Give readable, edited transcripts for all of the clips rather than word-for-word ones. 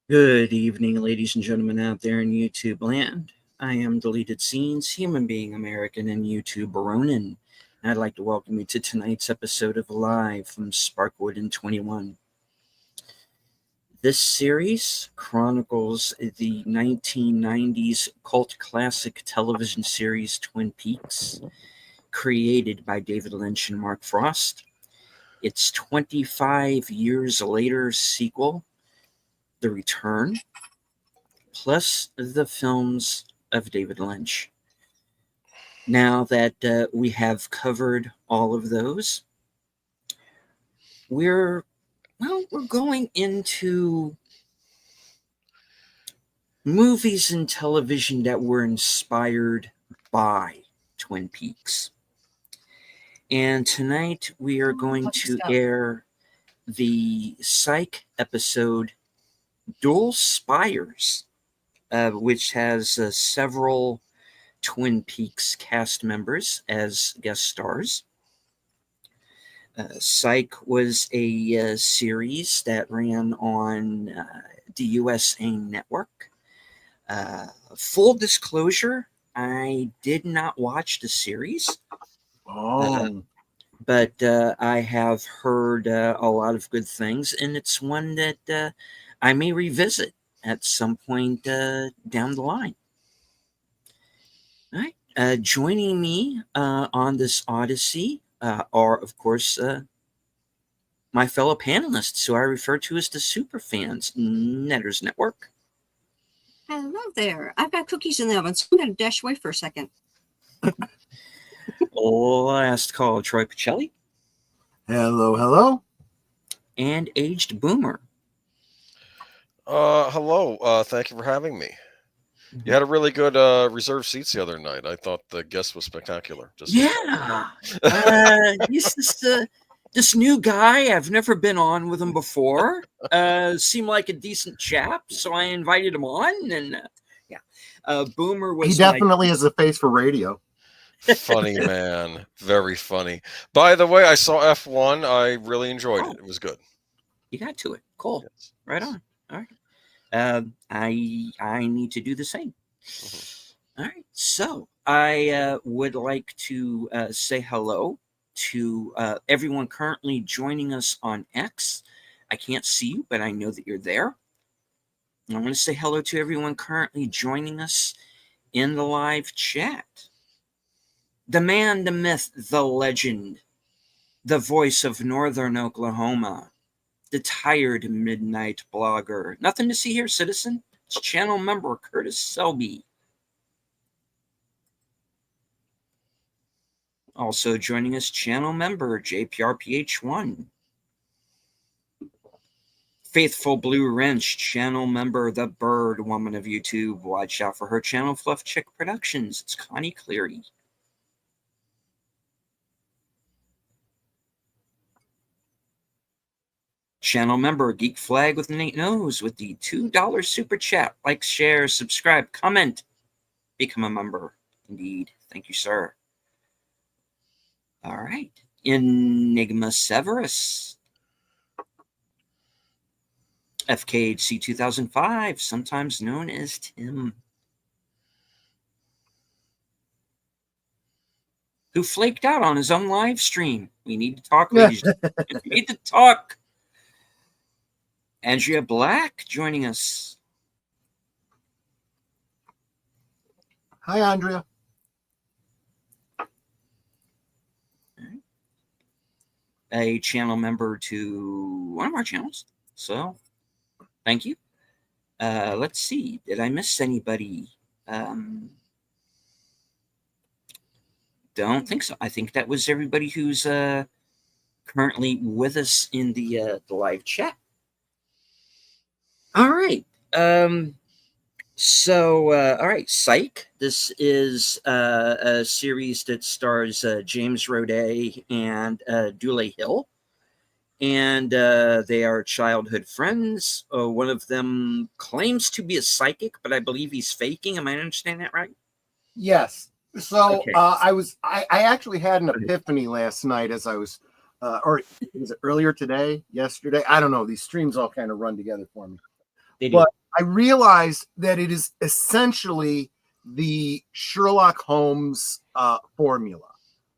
Good evening, ladies and gentlemen out there in YouTube land. I am Deleted Scenes, human being American and YouTube Ronin. I'd like to welcome you to tonight's episode of Live from Sparkwood in 21. This series chronicles the 1990s cult classic television series Twin Peaks, created by David Lynch and Mark Frost. Its 25 years later sequel, The Return, plus the films of David Lynch. Now that we have covered all of those, we're going into movies and television that were inspired by Twin Peaks. And tonight we are going to air the Psych episode Dual Spires, which has several Twin Peaks cast members as guest stars. Psych was a series that ran on the USA Network. Full disclosure, I did not watch the series. But I have heard a lot of good things, and it's one that I may revisit at some point down the line. All right. Joining me on this odyssey are, of course, my fellow panelists, who I refer to as the superfans, Netters Network. Hello there. I've got cookies in the oven, so I'm going to dash away for a second. Last call, Troy Pacelli. Hello. And Aged Boomer. Hello. Thank you for having me. You had a really good reserved seats the other night. I thought the guest was spectacular. This new guy, I've never been on with him before. Seemed like a decent chap, so I invited him on. And Boomer was. He definitely has a face for radio. Funny man, very funny. By the way, I saw F1. I really enjoyed it. It was good. You got to it. Cool. Yes. Right on. All right. I need to do the same. Mm-hmm. All right. So I would like to say hello to everyone currently joining us on X. I can't see you, but I know that you're there. I want to say hello to everyone currently joining us in the live chat. The man, the myth, the legend, the voice of Northern Oklahoma, the tired midnight blogger. Nothing to see here, citizen. It's channel member Curtis Selby. Also joining us, channel member JPRPH1. Faithful Blue Wrench, channel member The Bird Woman of YouTube. Watch out for her channel, Fluff Chick Productions. It's Connie Cleary. Channel member Geek Flag with Nate Nose with the $2 super chat. Like, share, subscribe, comment, become a member. Indeed. Thank you, sir. All right. Enigma Severus. FKHC 2005, sometimes known as Tim. Who flaked out on his own live stream. We need to talk, ladies. We need to talk. Andrea Black joining us. Hi, Andrea. A channel member to one of our channels. So, thank you. Let's see. Did I miss anybody? Don't think so. I think that was everybody who's currently with us in the live chat. All right. All right. Psych. This is a series that stars James Roday and Dule Hill. And they are childhood friends. One of them claims to be a psychic, but I believe he's faking. Am I understanding that right? Yes. So okay. I actually had an epiphany last night as I was, or was it earlier today, yesterday? I don't know. These streams all kind of run together for me. They do. But I realized that it is essentially the Sherlock Holmes formula.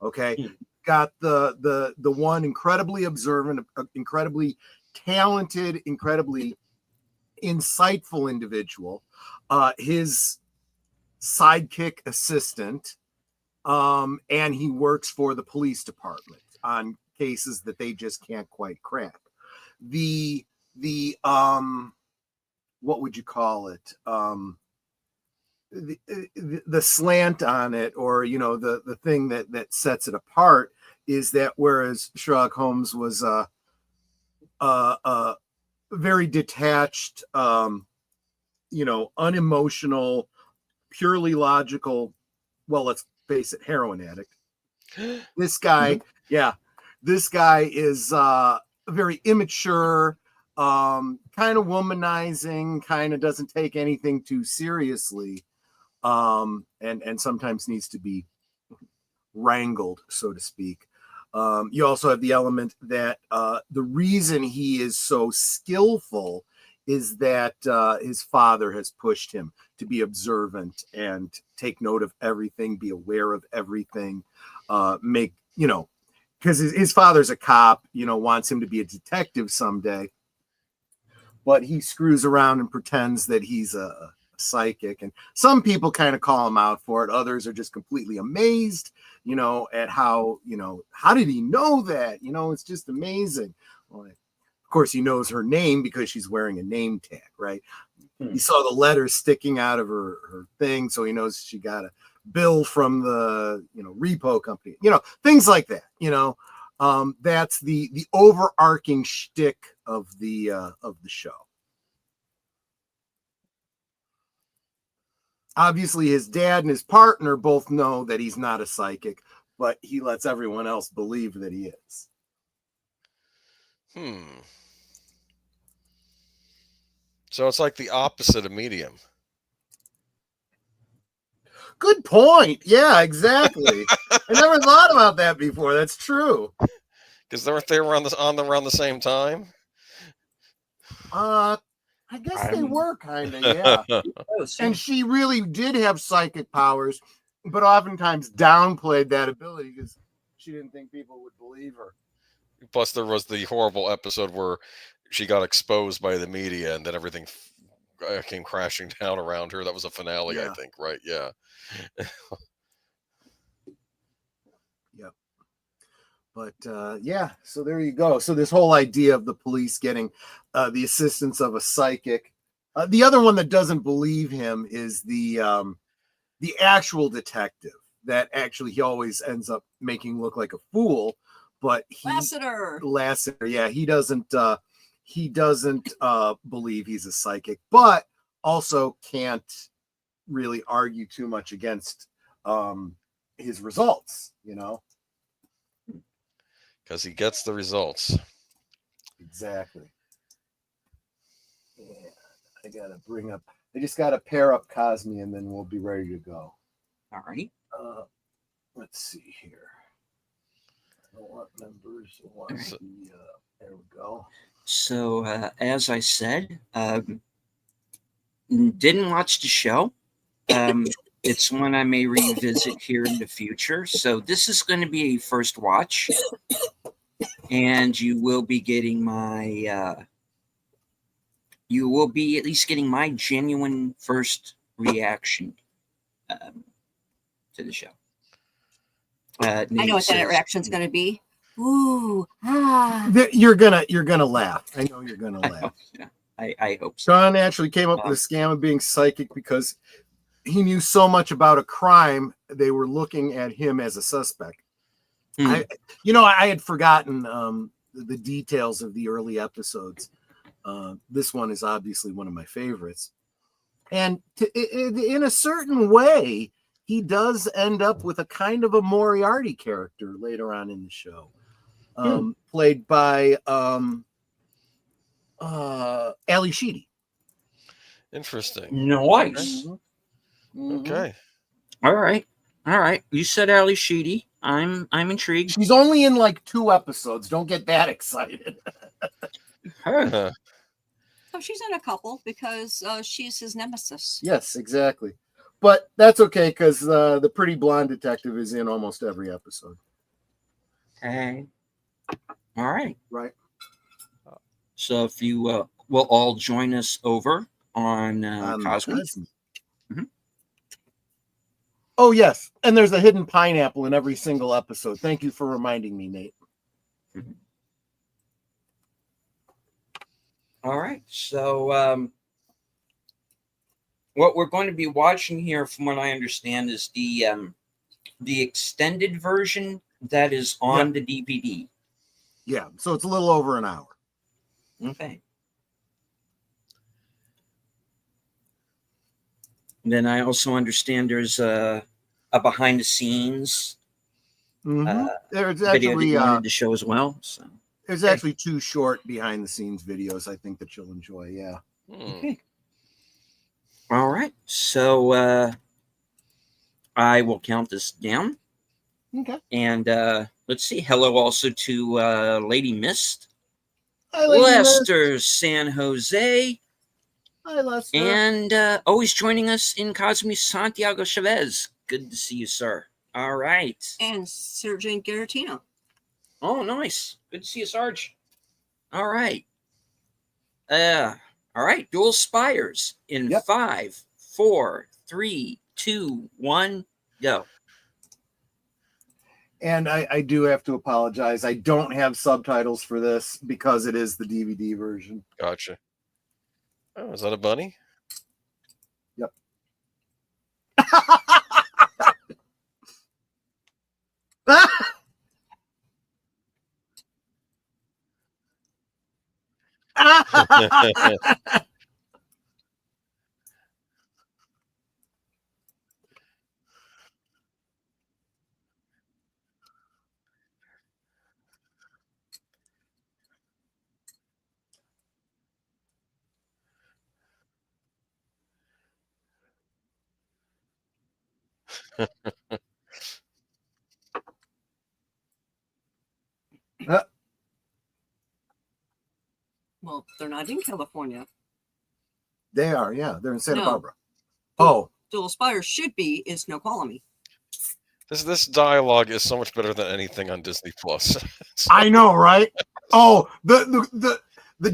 Okay, got the one incredibly observant, incredibly talented, incredibly insightful individual, his sidekick assistant, and he works for the police department on cases that they just can't quite crack. The what would you call it? The slant on it, or the thing that sets it apart, is that whereas Sherlock Holmes was a very detached, unemotional, purely logical, well, let's face it, heroin addict. This guy, this guy is very immature, kind of womanizing, kind of doesn't take anything too seriously, and sometimes needs to be wrangled, so to speak. You also have the element that the reason he is so skillful is that his father has pushed him to be observant and take note of everything, be aware of everything, because his father's a cop, wants him to be a detective someday, but he screws around and pretends that he's a psychic, and some people kind of call him out for it. Others are just completely amazed, at how did he know that? It's just amazing. Well, of course, he knows her name because she's wearing a name tag, right? He saw the letters sticking out of her thing, so he knows she got a bill from the repo company, things like that. That's the overarching shtick of the show. Obviously, his dad and his partner both know that he's not a psychic, but he lets everyone else believe that he is. So it's like the opposite of medium. Good point. Yeah, exactly. I never thought about that before. That's true. Because weren't they around the same time? I guess they were kind of, yeah. And she really did have psychic powers, but oftentimes downplayed that ability because she didn't think people would believe her. Plus, there was the horrible episode where she got exposed by the media, and then everything came crashing down around her. That was a finale, Yeah. I think, right? Yeah. Yep. But yeah, so there you go. So this whole idea of the police getting the assistance of a psychic. The other one that doesn't believe him is the actual detective that actually he always ends up making look like a fool. But Lassiter, yeah, he doesn't believe he's a psychic, but also can't really argue too much against his results, Because he gets the results. Exactly. Yeah, I just gotta pair up Cosme and then we'll be ready to go. All right. Let's see here. I don't want members. There we go. So, as I said, didn't watch the show. It's one I may revisit here in the future. So this is going to be a first watch, and you will be getting my. You will be at least getting my genuine first reaction to the show. I know what that reaction is going to be. Ooh, You're gonna laugh. I know you're gonna laugh. Yeah, I hope so. John actually came up with a scam of being psychic because he knew so much about a crime. They were looking at him as a suspect. I had forgotten the details of the early episodes. This one is obviously one of my favorites, and in a certain way, he does end up with a kind of a Moriarty character later on in the show, played by Ali Sheedy. Interesting. Nice. Okay. All right. You said Ali Sheedy. I'm intrigued. She's only in like 2 episodes. Don't get that excited. Huh. Oh, she's in a couple because she's his nemesis. Yes, exactly. But that's okay because the pretty blonde detective is in almost every episode. Okay. All right. Right. So if you will all join us over on Cosmic. Cosmic. Mhm. Oh, yes. And there's a hidden pineapple in every single episode. Thank you for reminding me, Nate. Mhm. All right. So what we're going to be watching here, from what I understand, is the extended version that is on the DVD. Yeah. So it's a little over an hour. Okay. Then I also understand there's a behind the scenes There's video that actually you wanted to show as well. So there's actually 2 short behind the scenes videos I think that you'll enjoy. Yeah. okay. All right. So I will count this down. Okay. And let's see. Hello also to Lady Mist, Hi, Lady Lester San Jose, Hi, Lester. and always joining us in Cosme Santiago Chavez. Good to see you, sir. All right. And Sergeant Garatino. Oh, nice. Good to see you, Sarge. All right. All right. Dual Spires in 5, 4, 3, 2, 1, go. And I do have to apologize. I don't have subtitles for this because it is the DVD version. Gotcha. Oh, is that a bunny? Yep. Well, they're not in California. They are, yeah. They're in Santa No. Barbara. Oh. Dual Spires should be is Snoqualmie. This dialogue is so much better than anything on Disney Plus. I know, right? Oh, the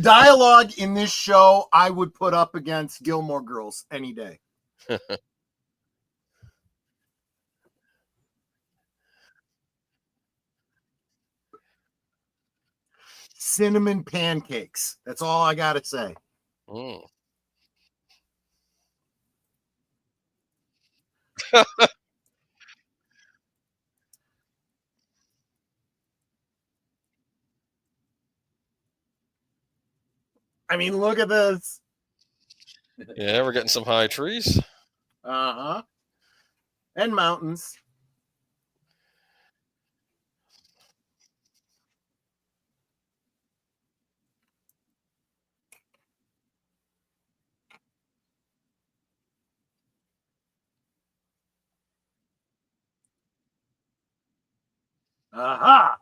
dialogue in this show I would put up against Gilmore Girls any day. Cinnamon pancakes. That's all I got to say. Mm. I mean, look at this. Yeah, we're getting some high trees. Uh-huh. And mountains. Aha.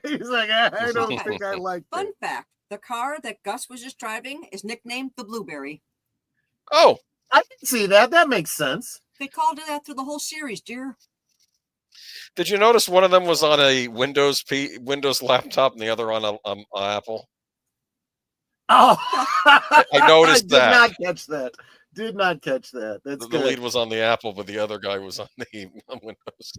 He's like, I don't think I like Fun it. fact, the car that Gus was just driving is nicknamed the Blueberry. Oh, I can see that. That makes sense. They called it that through the whole series, dear. did you notice one of them was on a Windows laptop and the other on a Apple? Oh, I noticed did that. not catch that. Did not catch that. That's The good. lead was on the Apple, but the other guy was on the Windows.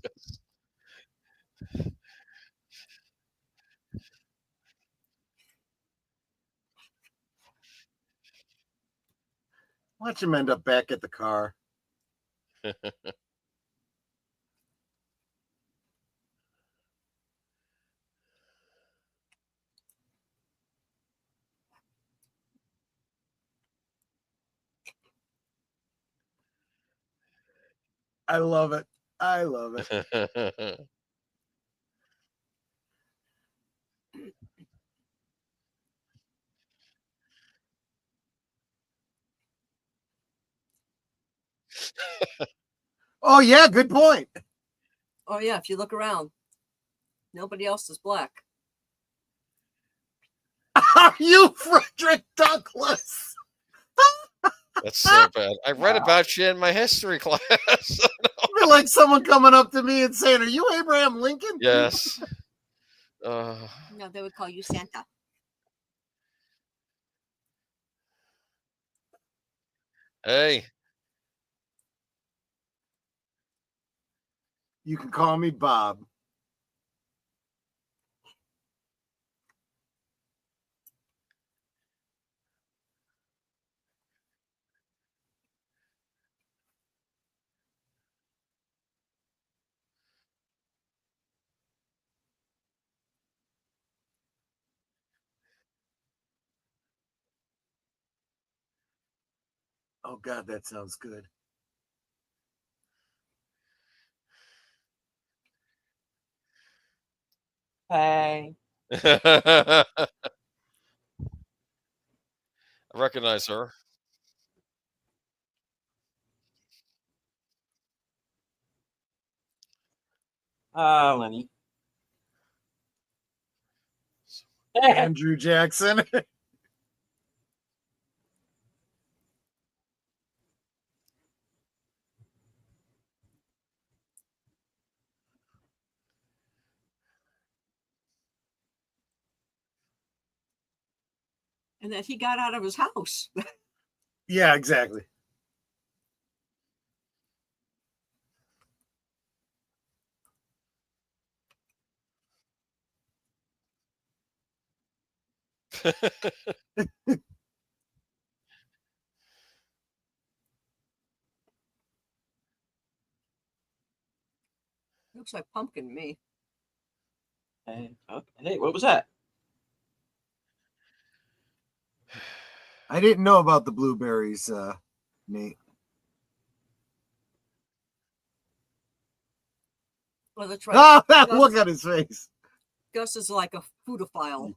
Watch him end up back at the car. I love it. I love it. Oh, yeah. Good point. Oh, yeah, if you look around, Nobody else is black. Are you Frederick Douglass? That's so bad. I read about you in my history class. I feel like someone coming up to me and saying, "Are you Abraham Lincoln?" Yes. No, they would call you Santa. Hey. You can call me Bob. Oh God, that sounds good. Hey. I recognize her. Lenny. Andrew Jackson. And that he got out of his house. Yeah, exactly. Looks like pumpkin to me. Hey, okay. Hey, what was that? I didn't know about the blueberries, Nate. Well, that's right. Oh, look at his face. Gus is like a foodophile.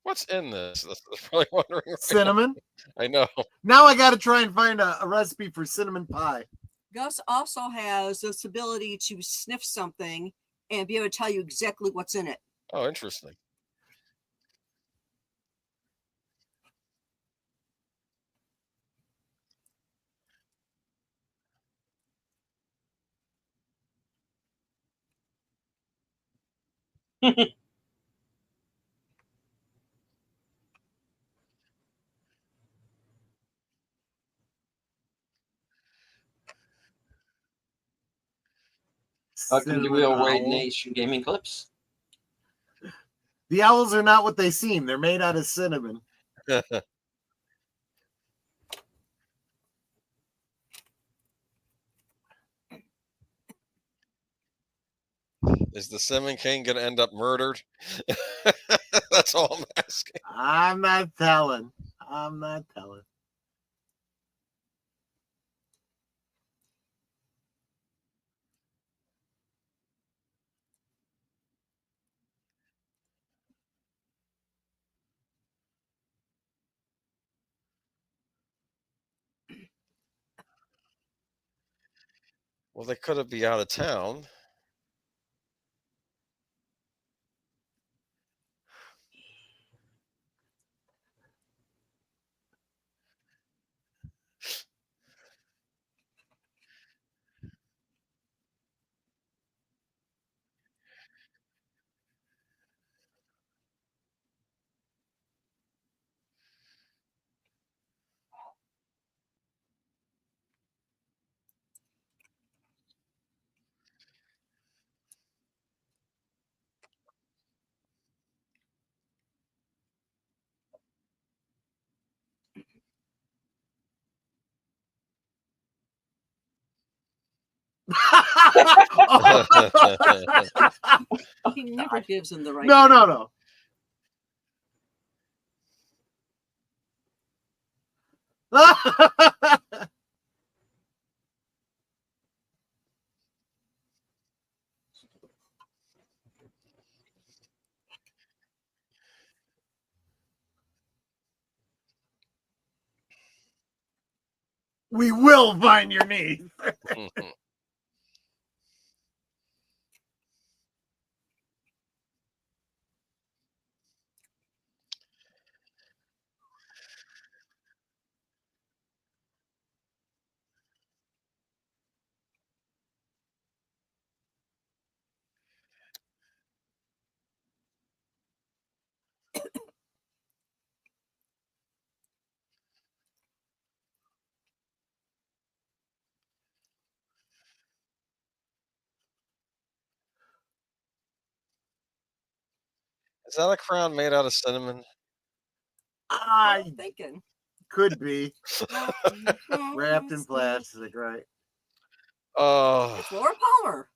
What's in this? That's probably wondering. Right Cinnamon. now. I know. Now I got to try and find a recipe for cinnamon pie. Gus also has this ability to sniff something and be able to tell you exactly what's in it. Oh, interesting. Welcome to Cinnamon Real owl. Raid Nation Gaming Clips. The owls are not what they seem. They're made out of cinnamon. Is the Cinnamon King going to end up murdered? That's all I'm asking. I'm not telling. I'm not telling. Well, they could have be out of town. He never gives him the right. No. We will find your niece. Is that a crown made out of cinnamon? I I'm thinking. could be wrapped in plastic, right? Oh, It's Laura Palmer.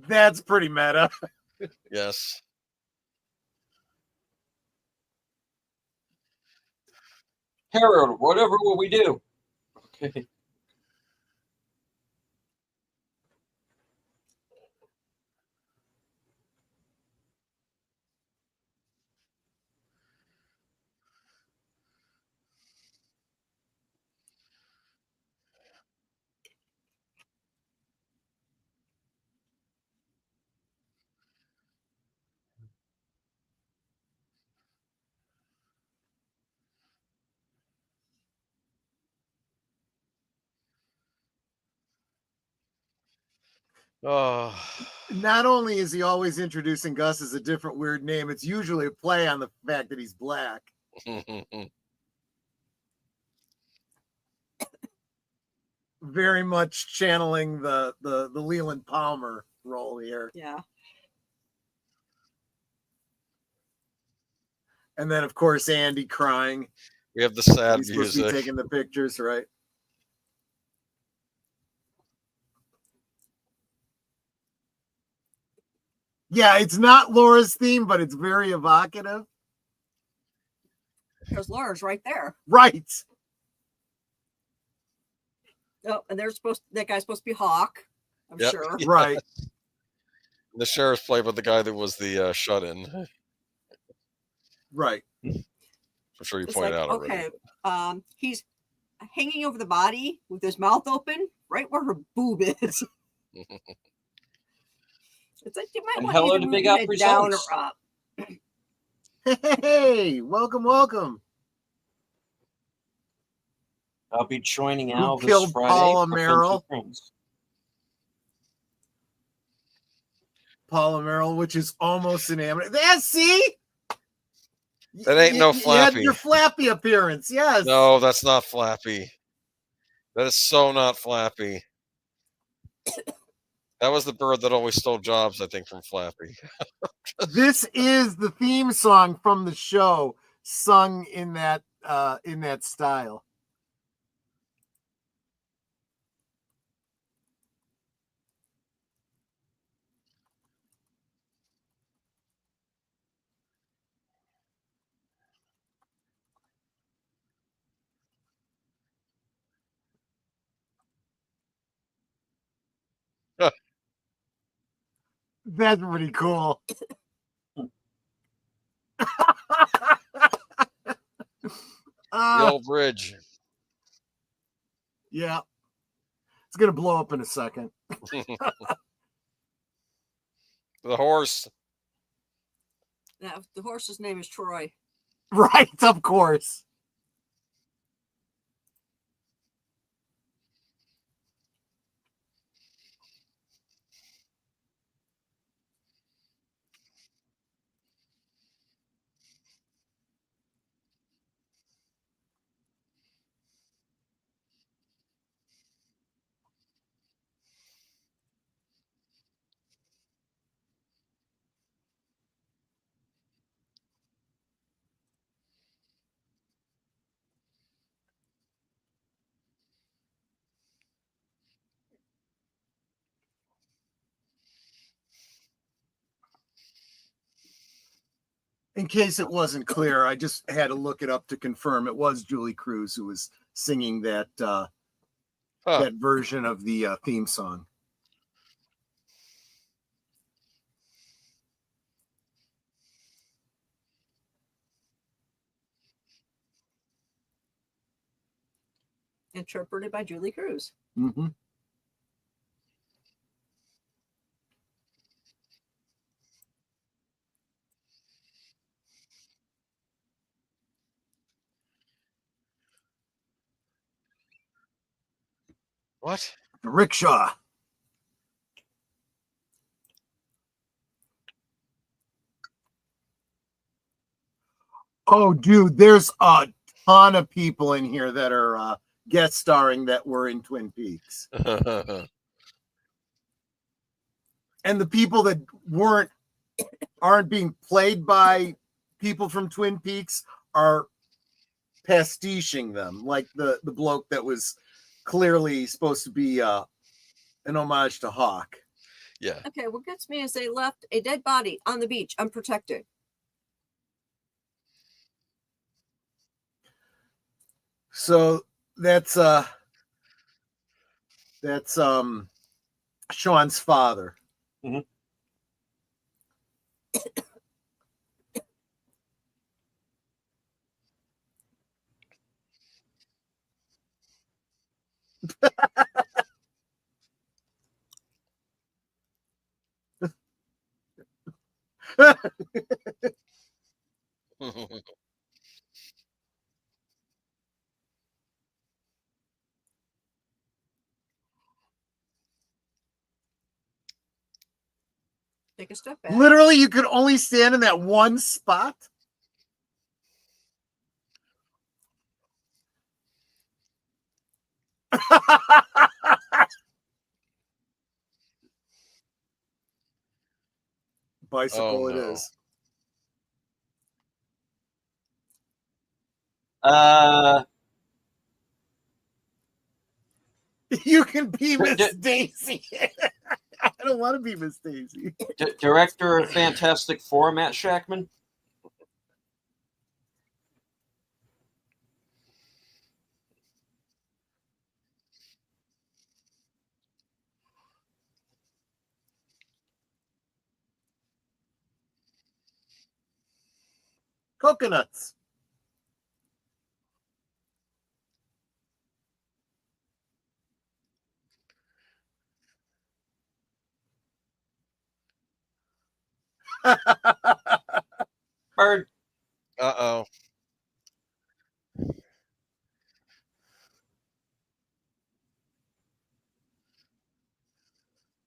That's pretty meta. yes. Harold, whatever will we do? Okay. Oh, Not only is he always introducing Gus as a different weird name, it's usually a play on the fact that he's black. Very much channeling the Leland Palmer role here. Yeah. And then, of course, Andy crying. we have the sad He's supposed to be music. taking the pictures, right? Yeah, it's not Laura's theme, but it's very evocative. Because Laura's right there. Right. Oh, and that guy's supposed to be Hawk, I'm Yep. sure. Right. The sheriff's played by the guy that was the shut-in. Right. I'm sure you It's pointed like, out already. okay, he's hanging over the body with his mouth open, right where her boob is. It's like you might And want hello to to move Big your Al head down or Presents. up. Hey, welcome. I'll be joining Who Al this killed Friday. Paula for Merrill? Friends and Friends. Paula Merrill, which is almost an amateur. There, see? That ain't no You had Flappy. your Flappy appearance, yes. No, that's not Flappy. That is so not Flappy. That was the bird that always stole jobs, I think, from Flappy. This is the theme song from the show, sung in that style. That's pretty cool. The old bridge. Yeah. It's going to blow up in a second. The horse. Now, the horse's name is Troy. Right, of course. In case it wasn't clear, I just had to look it up to confirm. It was Julie Cruz who was singing that that version of the theme song. Interpreted by Julie Cruz. Mm-hmm. What? The rickshaw. Oh, dude, there's a ton of people in here that are guest starring that were in Twin Peaks. And the people that aren't being played by people from Twin Peaks are pastiching them, like the bloke that was clearly supposed to be an homage to Hawk. Yeah. Okay, what gets me is they left a dead body on the beach unprotected. So that's Sean's father. Mm-hmm. Take a step back. Literally, you could only stand in that one spot. Bicycle Oh, it no. is. You can be Miss Daisy. I don't want to be Miss Daisy. Director of Fantastic Four, Matt Shackman. Coconuts. Bird. Uh-oh.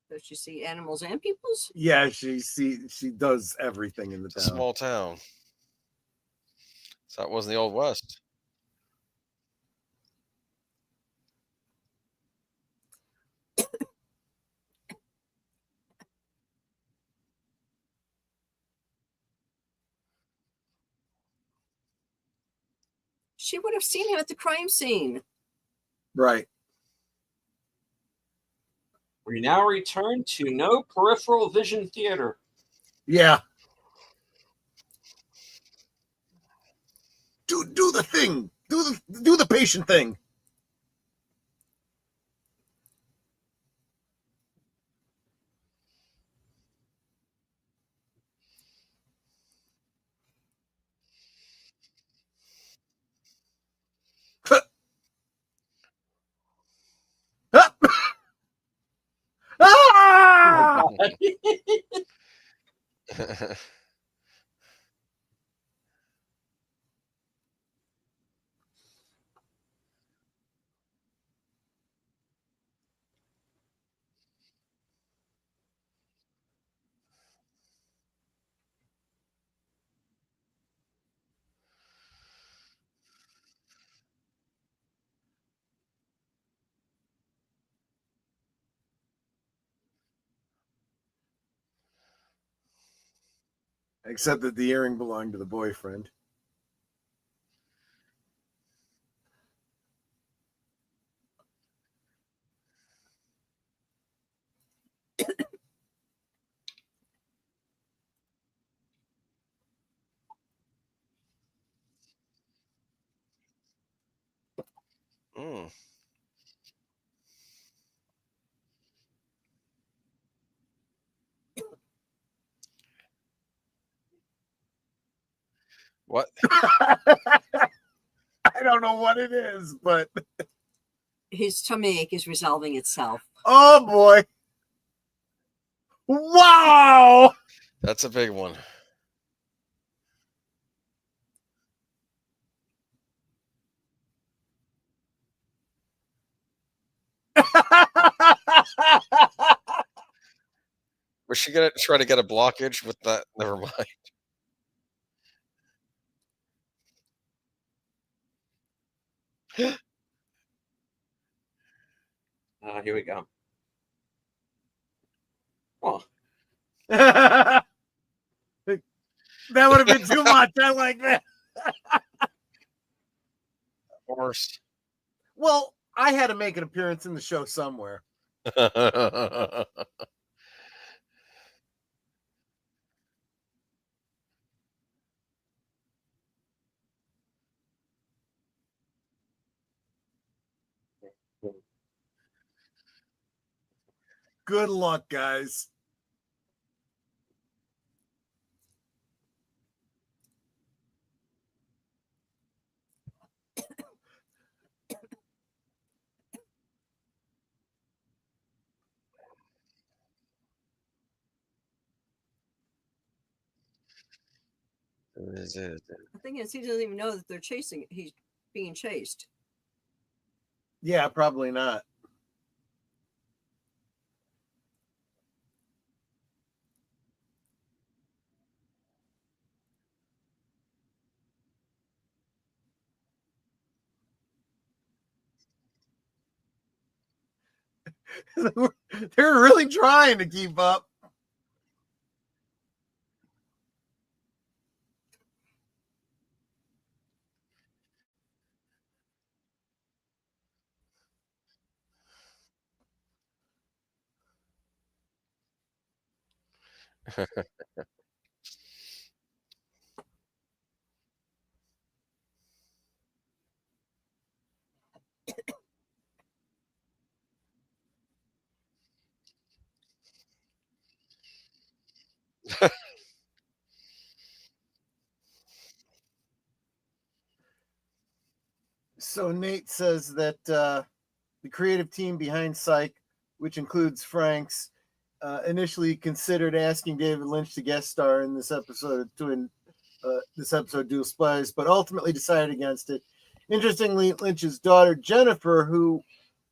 Does she see animals and peoples? Yeah, she does everything in the It's a town. small town. So that wasn't the Old West. She would have seen him at the crime scene. Right. We now return to no peripheral vision theater. Yeah. Do the thing. Do the patient thing. Ah! Except that the earring belonged to the boyfriend. Mm. What? I don't know what it is, but His tummy ache is resolving itself. oh boy. Wow. That's a big one. Was she gonna try to get a blockage with that? Never mind. Here we go. Oh, That would have been too much. I like that. Of course. Well, I had to make an appearance in the show somewhere. Good luck, guys. The thing is, he doesn't even know that they're chasing. He's being chased. Yeah, probably not. They're really trying to keep up. So Nate says that the creative team behind Psych, which includes Frank's, initially considered asking David Lynch to guest star in this episode Dual Spires, but ultimately decided against it. Interestingly, Lynch's daughter Jennifer, who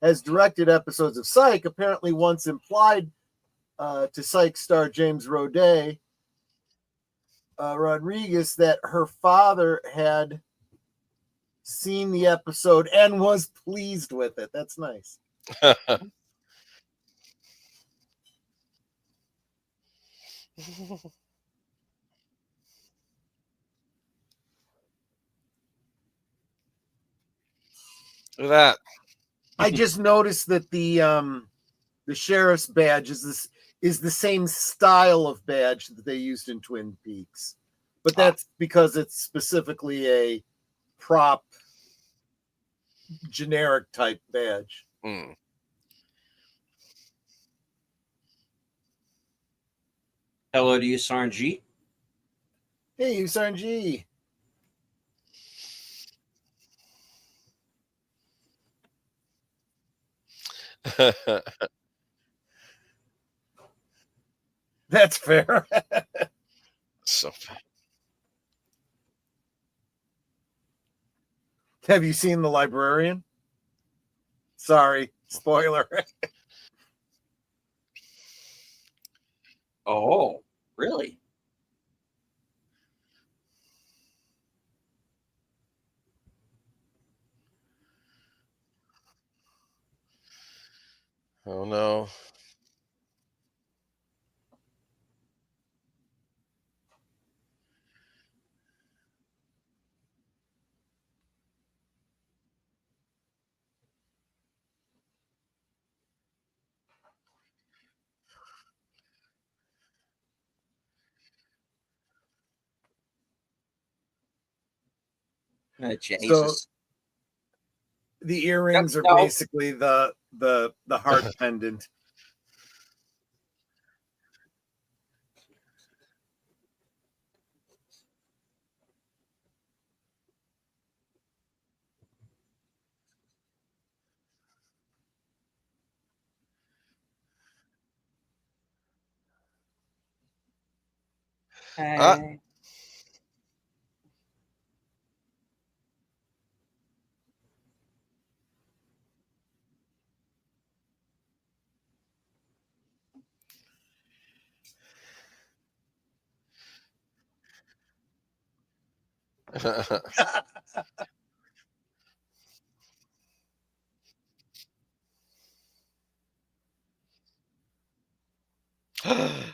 has directed episodes of Psych, apparently once implied to Psych star James Roday Rodriguez that her father had seen the episode and was pleased with it. That's nice. Look at that. I just noticed that the sheriff's badge is the same style of badge that they used in Twin Peaks, but that's because it's specifically a prop generic type badge. Mm. hello to ussarn G. Hey, ussarn G. That's fair. So Have you seen The Librarian? Sorry, spoiler. Oh, really? oh no. Jesus. So the earrings are basically the heart pendant. Hey.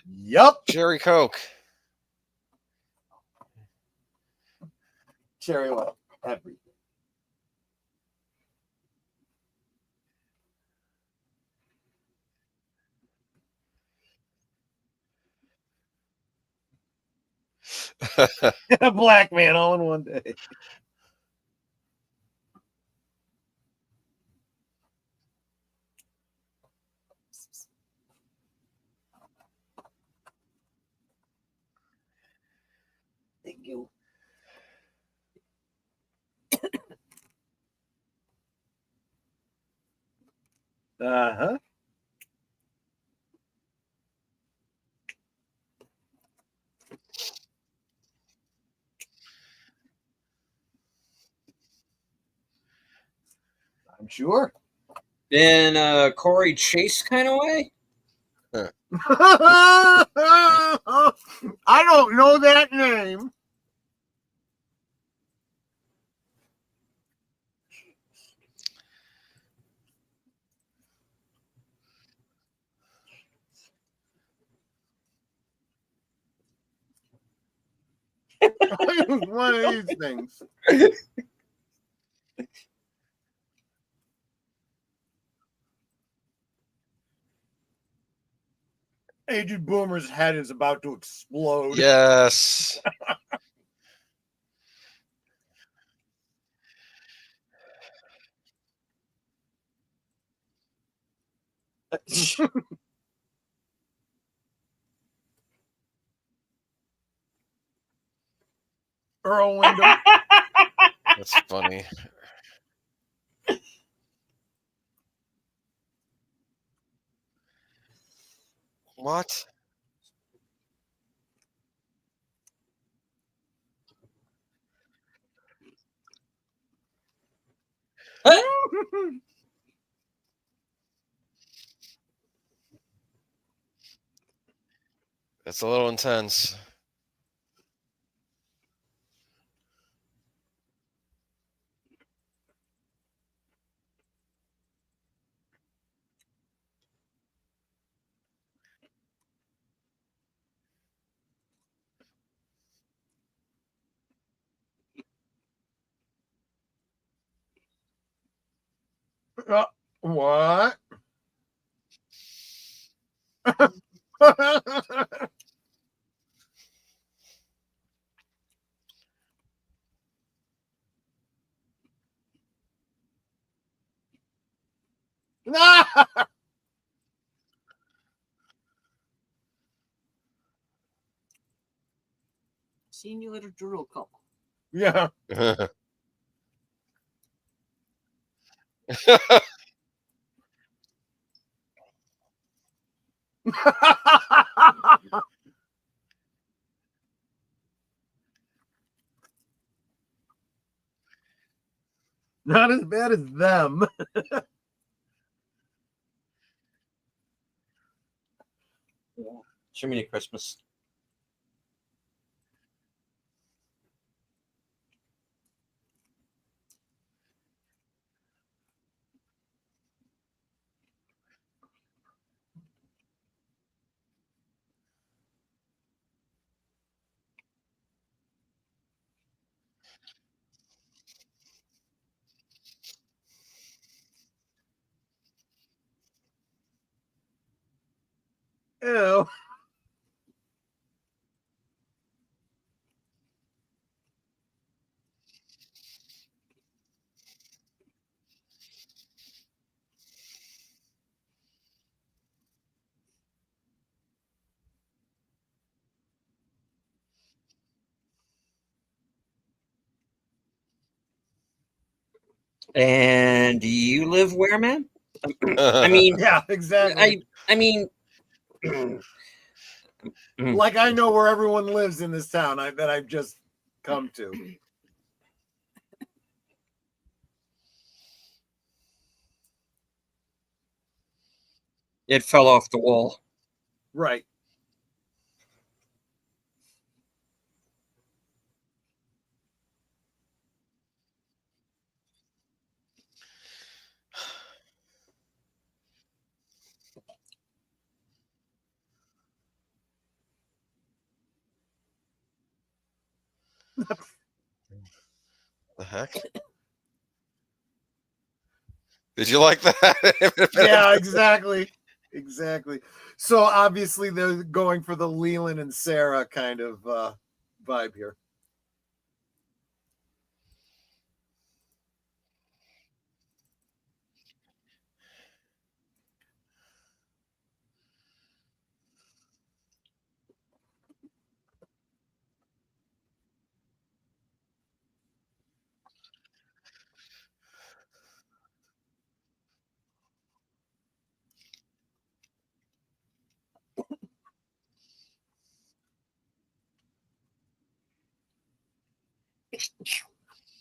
Yup. Cherry Coke. Cherry what? Everything. A black man all in one day. Thank you. Uh-huh. I'm sure. In a Corey Chase kind of way? I don't know that name. One of these things. Aged Boomer's head is about to explode. Yes. Earl Wyndham. That's funny. What? That's a little intense. What? Seen you at a drool couple. Yeah. Not as bad as them. Jiminy Christmas. Ew. And do you live where, man? I mean, Yeah, exactly. I mean, Like I know where everyone lives in this town that I've just come to. it fell off the wall. Right. The heck? Did you like that? Yeah, exactly. Exactly. So obviously they're going for the Leland and Sarah kind of vibe here.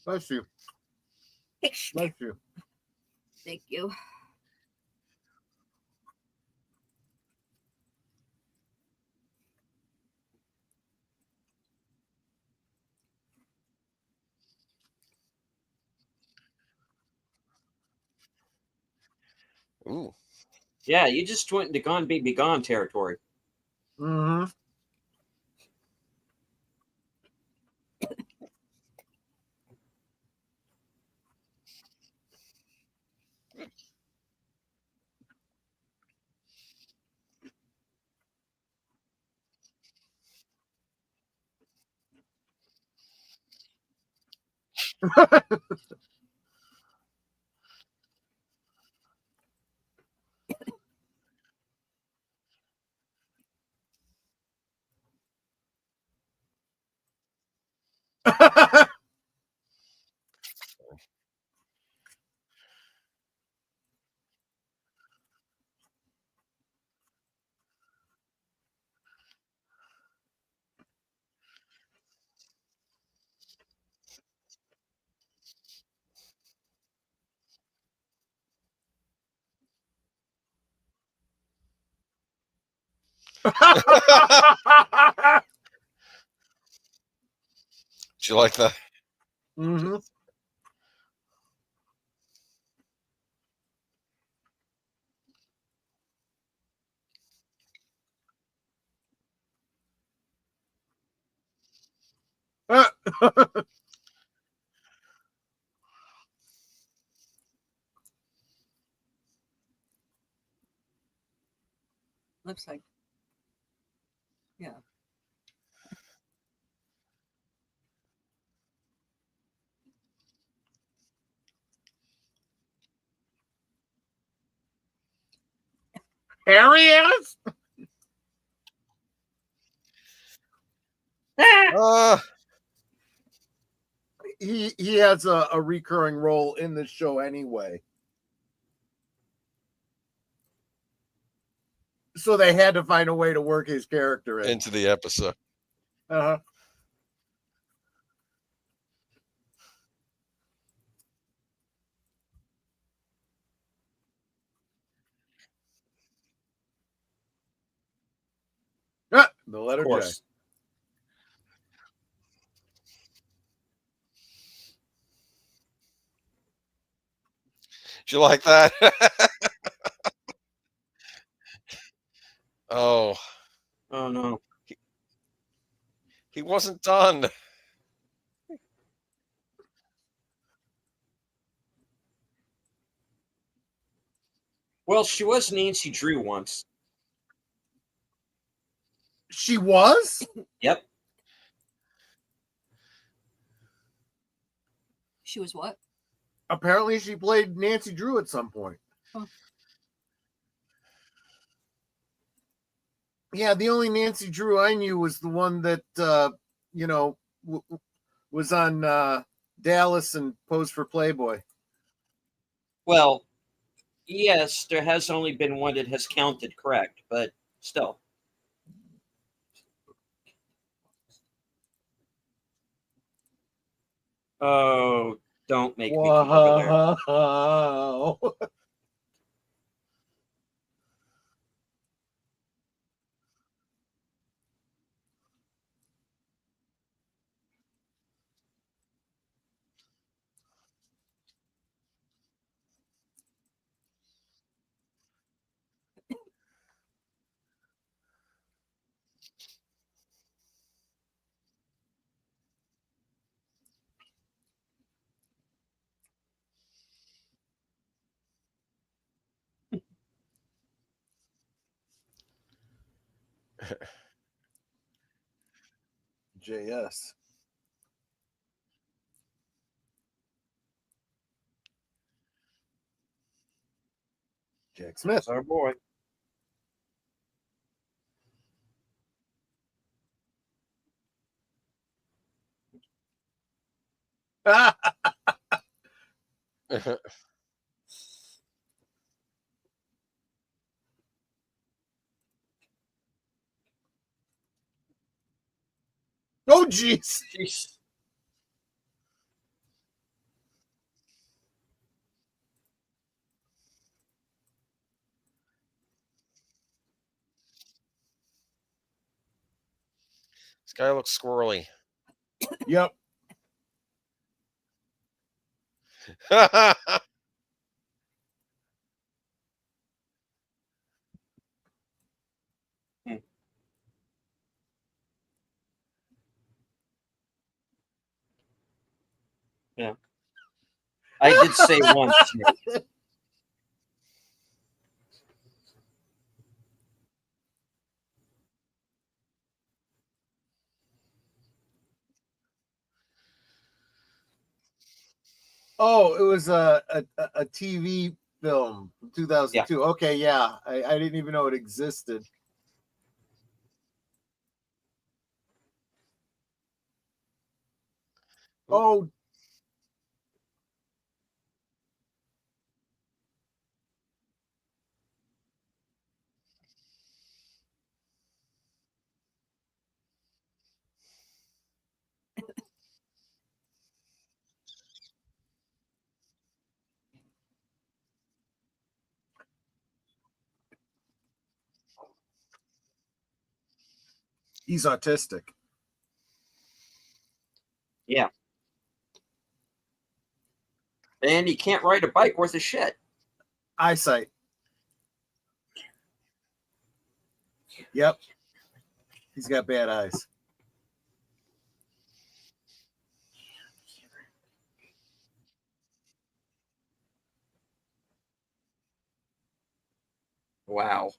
Bless you. Bless you. Thank you. Ooh. Yeah, you just went into Gone Baby Gone territory. Mm-hmm. Did you like that? Mm-hmm. Looks like. Yeah. Harry is? He has a recurring role in the show anyway. So they had to find a way to work his character in. Into the episode. Uh-huh. The letter Of J. course. Did you like that? Oh, Oh no. he wasn't done. Well, she was Nancy Drew once. She was? Yep. She was what? Apparently she played Nancy Drew at some point. Huh. Yeah, the only Nancy Drew I knew was the one that, was on Dallas and posed for Playboy. Well, yes, there has only been one that has counted correct, but still. Oh, don't make me come over there. Wow. JS. Jack Smith. Our boy. Oh, jeez. Jeez. This guy looks squirrely. Yep. Yeah. I did say once. Oh, it was a TV film from 2002. Yeah. Okay, yeah. I didn't even know it existed. Oh. He's autistic. Yeah. And he can't ride a bike worth a shit. Eyesight. Yep. He's got bad eyes. Wow.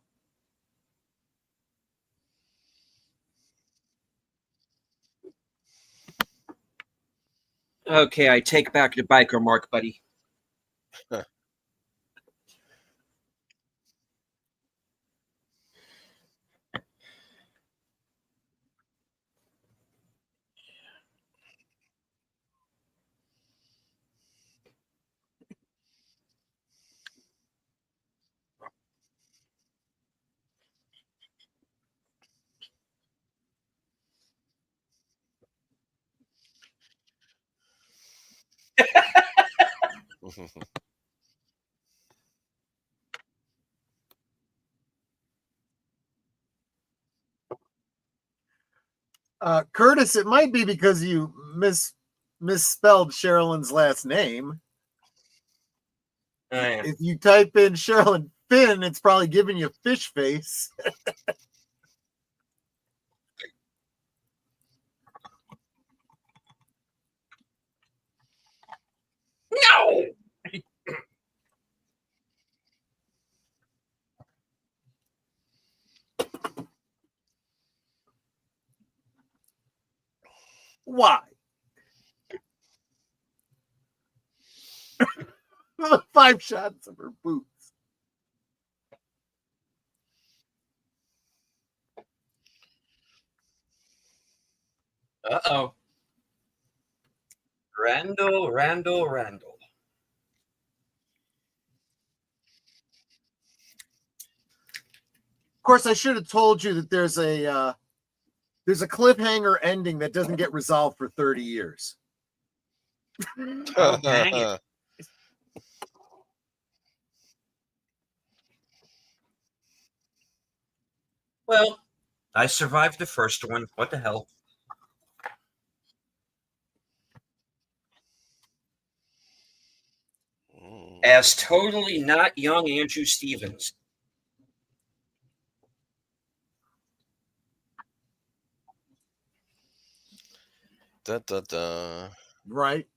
Okay, I take back the biker mark, buddy. Curtis, it might be because you misspelled Sherilyn's last name. Yeah. If you type in Sherilyn Finn, it's probably giving you fish face. No! Why? 5 shots of her boots. Uh-oh. Randall. Of course, I should have told you that there's a cliffhanger ending that doesn't get resolved for 30 years. Oh, dang it. Well, I survived the first one. What the hell? As totally not young Andrew Stevens. Da, da, da. Right.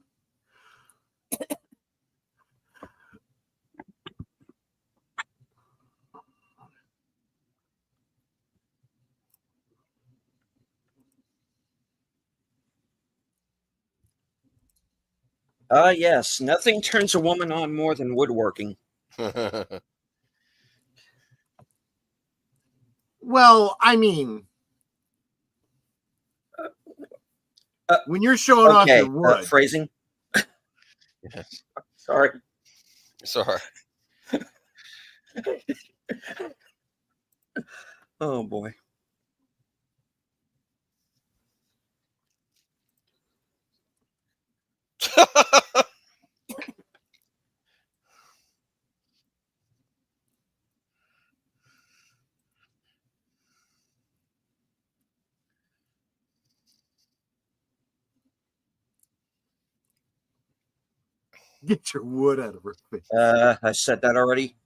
Yes, nothing turns a woman on more than woodworking. Well, I mean, when you're showing off Okay, your wood, phrasing. Sorry. Sorry. Oh boy. get your wood out of her face. I said that already.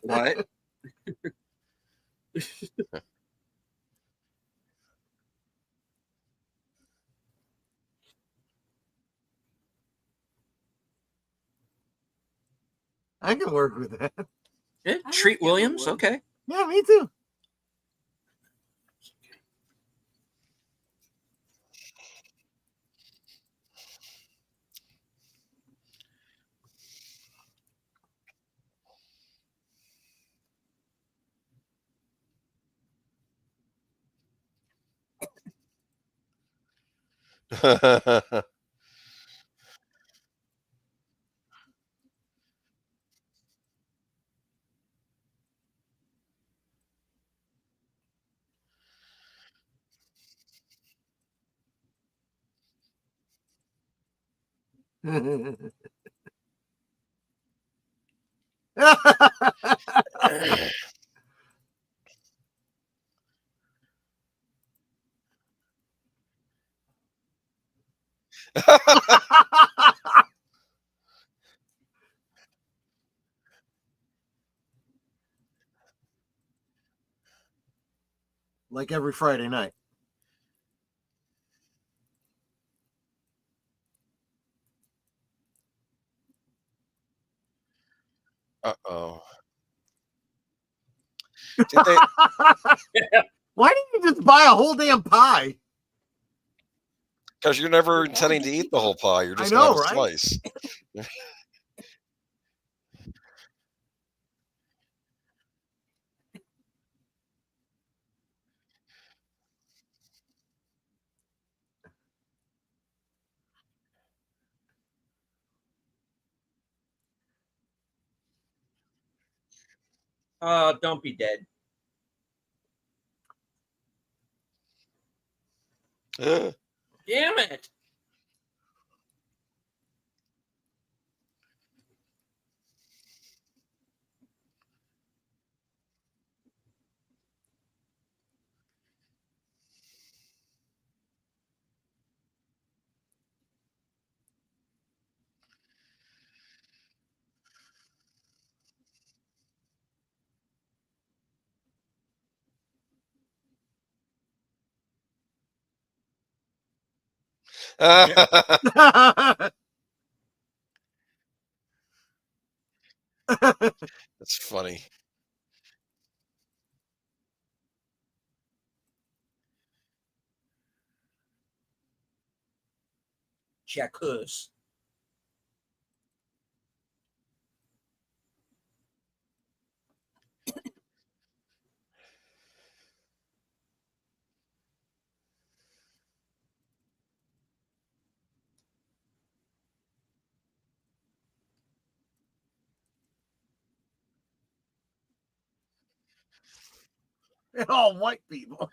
What? I can work with that. Yeah, I Treat like Williams. wood. Okay. Yeah, me too. like every Friday night. Uh-oh. Did they? Why didn't you just buy a whole damn pie? Because you're never intending to eat the whole pie. You're I just know, gonna have a right? slice. Don't be dead. Damn it. That's funny. Jacuz. All white people.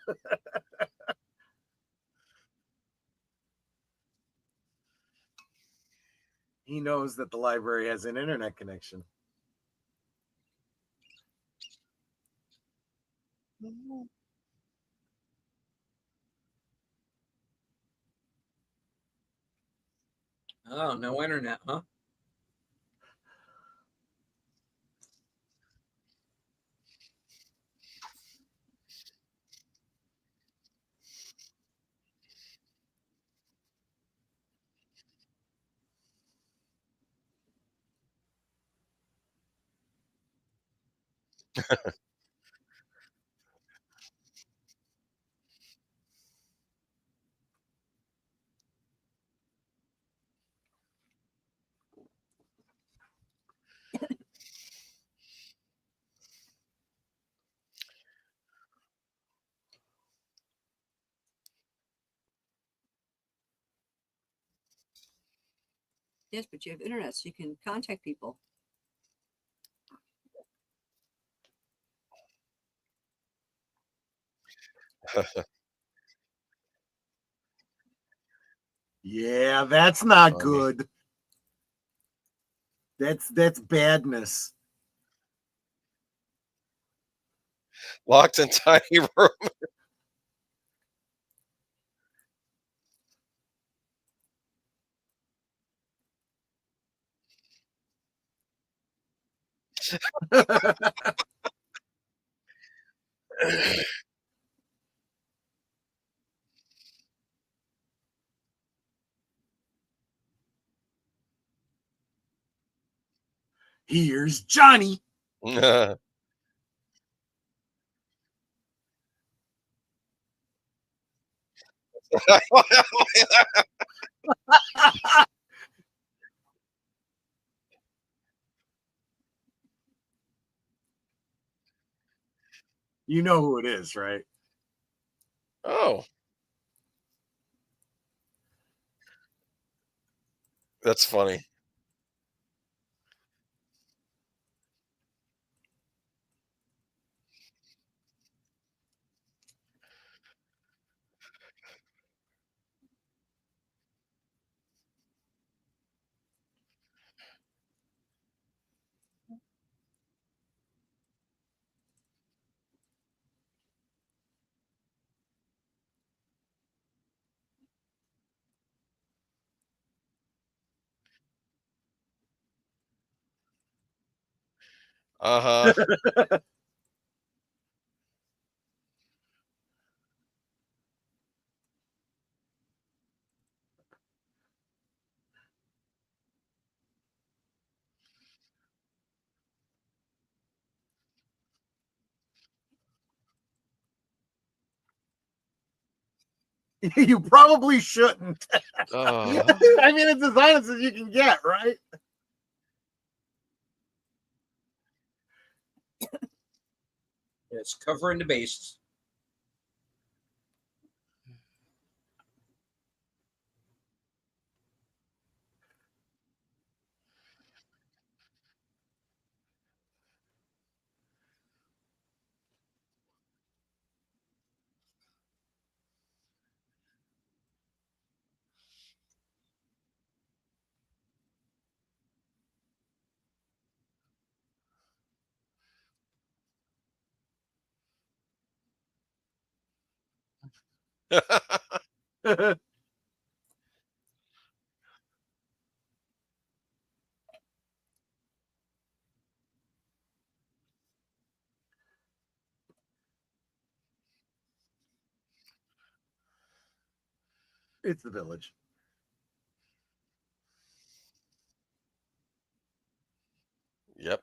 He knows that the library has an internet connection. Oh, no internet, huh? Yes, but you have internet, so you can contact people. Yeah, that's not Funny. good. That's badness. Locked in tiny room. Here's Johnny. You know who it is, right? Oh, that's funny. Uh huh. You probably shouldn't. Oh. I mean, it's as honest as you can get, right? It's covering the bases. It's the village. Yep.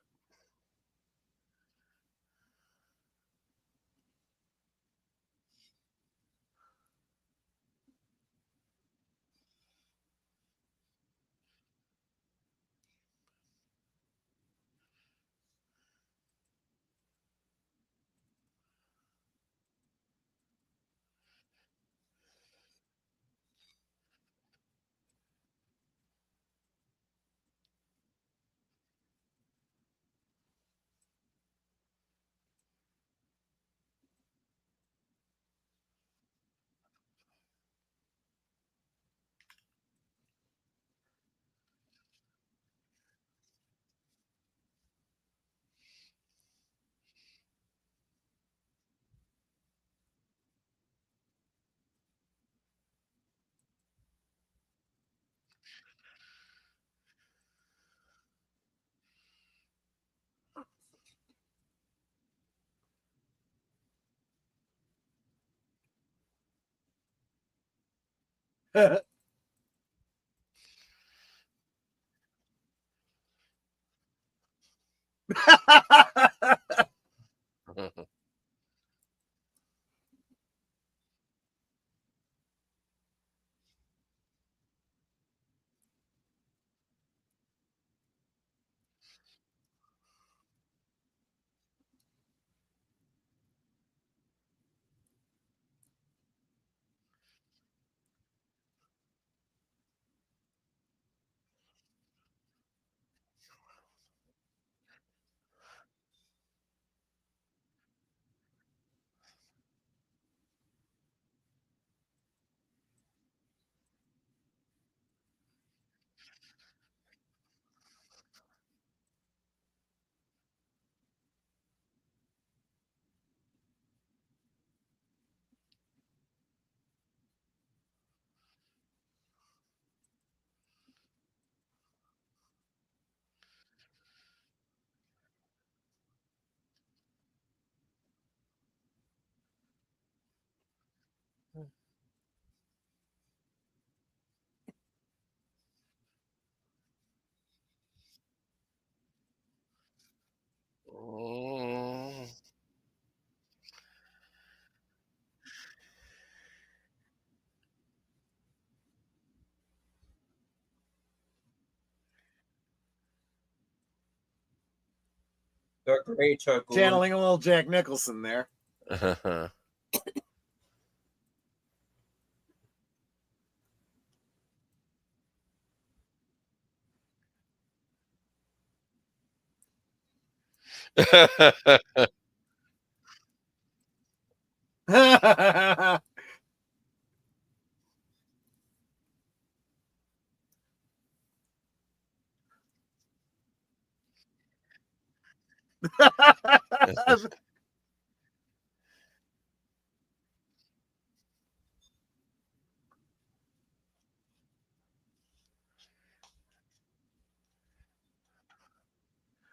The great Chuck. Channeling a little Jack Nicholson there.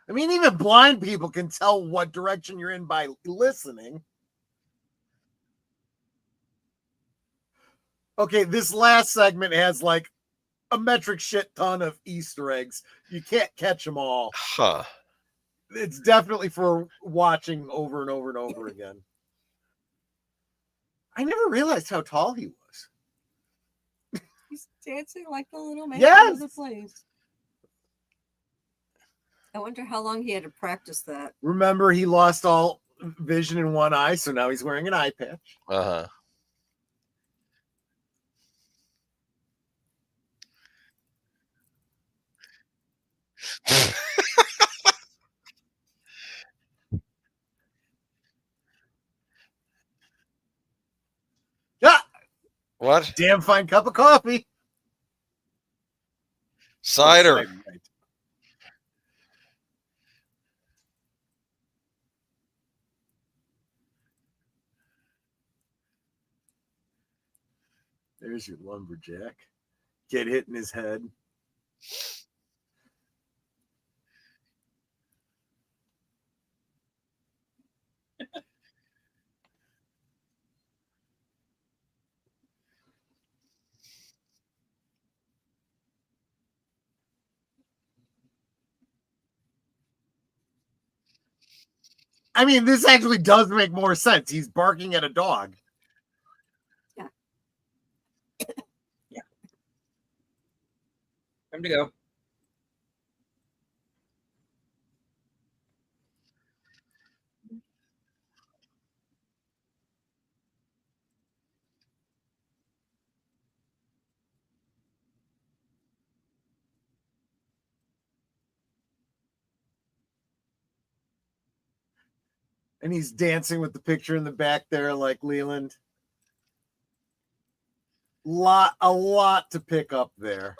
I mean, even blind people can tell what direction you're in by listening. Okay, this last segment has like a metric shit ton of Easter eggs. You can't catch them all. Huh. It's definitely for watching over and over and over again. I never realized how tall he was. He's dancing like the little man Yes. of the place. I wonder how long he had to practice that. Remember, he lost all vision in one eye, so now he's wearing an eye patch. Uh-huh. Ah, What? damn fine cup of coffee. Cider. Right. There's your lumberjack. Get hit in his head. I mean, this actually does make more sense. He's barking at a dog. Yeah. Yeah. Time to go. And he's dancing with the picture in the back there, like Leland. A lot to pick up there.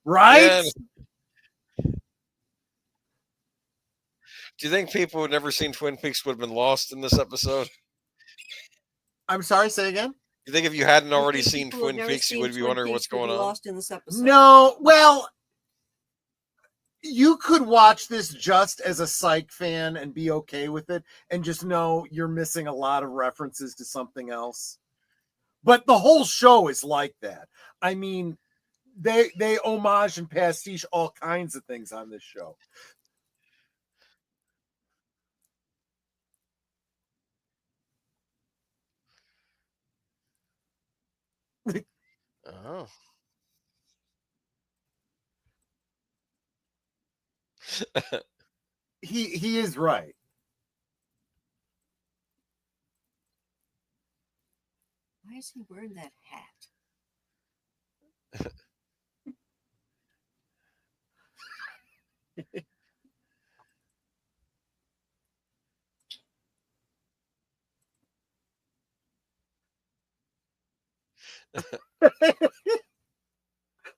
Right? Yeah. Do you think people who'd never seen Twin Peaks would have been lost in this episode? I'm sorry, say again? You think if you hadn't I already think seen people who've Twin never Peaks, you seen would be Twin wondering what's Peaks would going be on? lost in this episode. No, well, you could watch this just as a Psych fan and be okay with it and just know you're missing a lot of references to something else. But the whole show is like that. I mean, they homage and pastiche all kinds of things on this show. Oh. He is right. Why is he wearing that hat?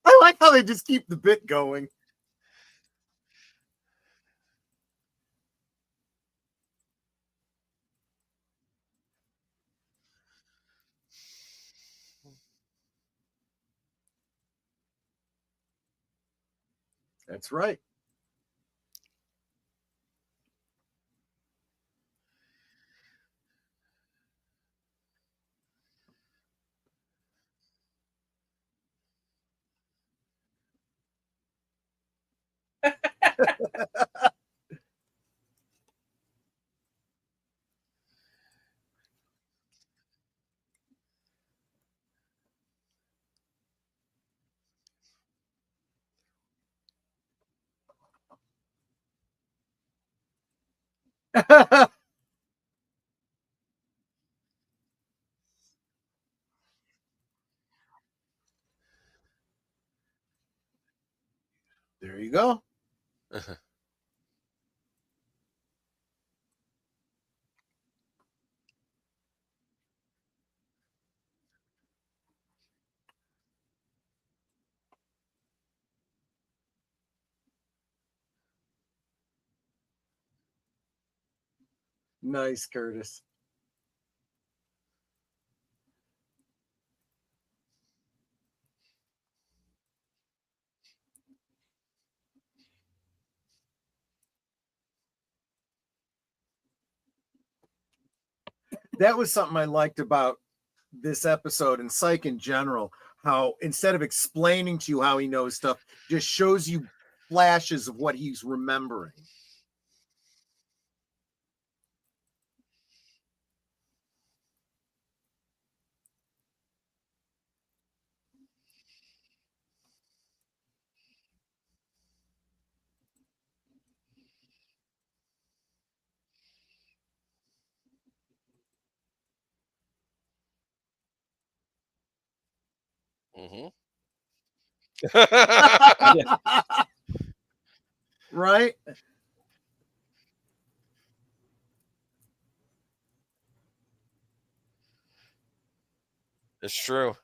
I like how they just keep the bit going. That's right. There you go. Nice, Curtis. That was something I liked about this episode and Psych in general, how instead of explaining to you how he knows stuff, just shows you flashes of what he's remembering. Mm-hmm. Right? It's true.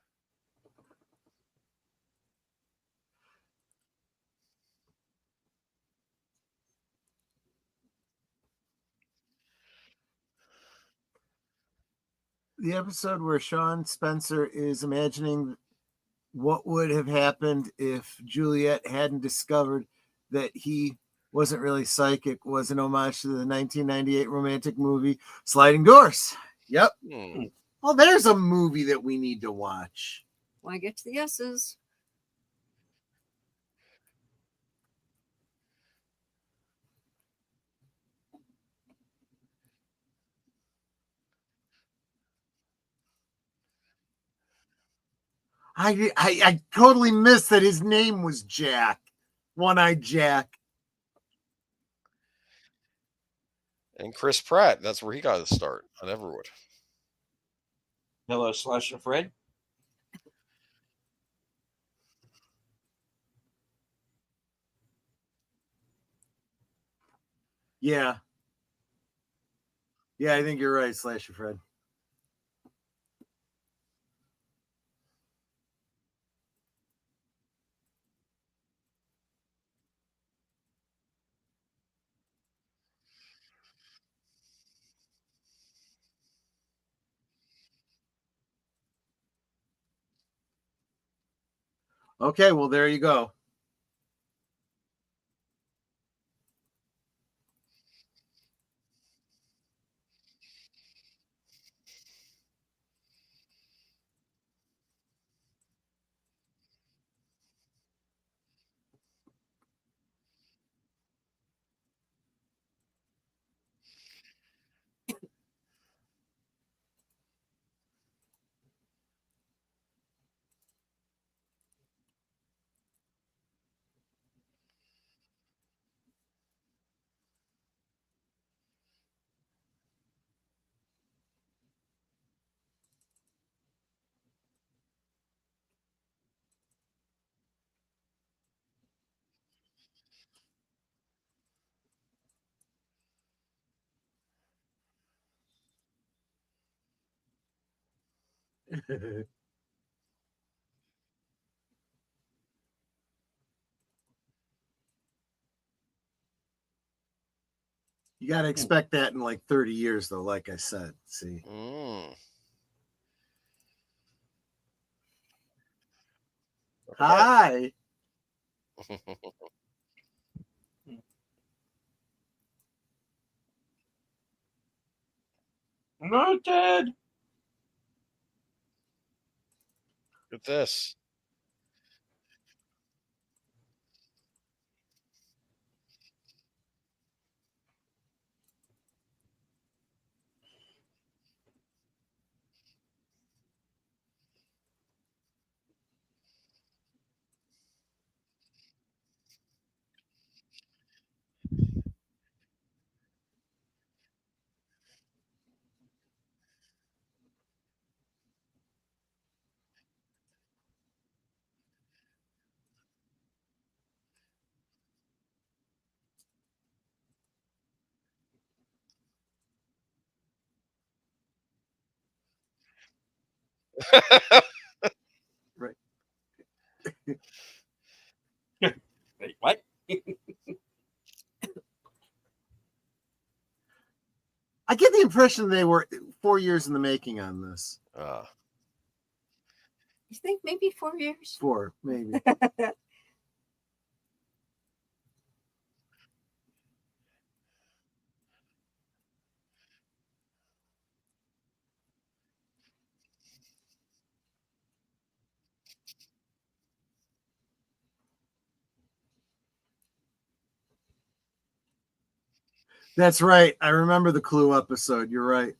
The episode where Sean Spencer is imagining what would have happened if Juliet hadn't discovered that he wasn't really psychic was an homage to the 1998 romantic movie Sliding Doors. Yep. Well, there's a movie that we need to watch. Want to get to the yeses? I totally missed that his name was Jack. One-Eyed Jack. And Chris Pratt, that's where he got his start on Everwood. Hello, Slasher Fred. Yeah. Yeah, I think you're right, Slasher Fred. Okay, well, there you go. You got to expect that in like 30 years, though, like I said. See? Hi. I'm not dead. Look at this. Right. Wait, what? I get the impression they were 4 years in the making on this. You think maybe 4 years? 4, maybe. That's right. I remember the Clue episode. You're right.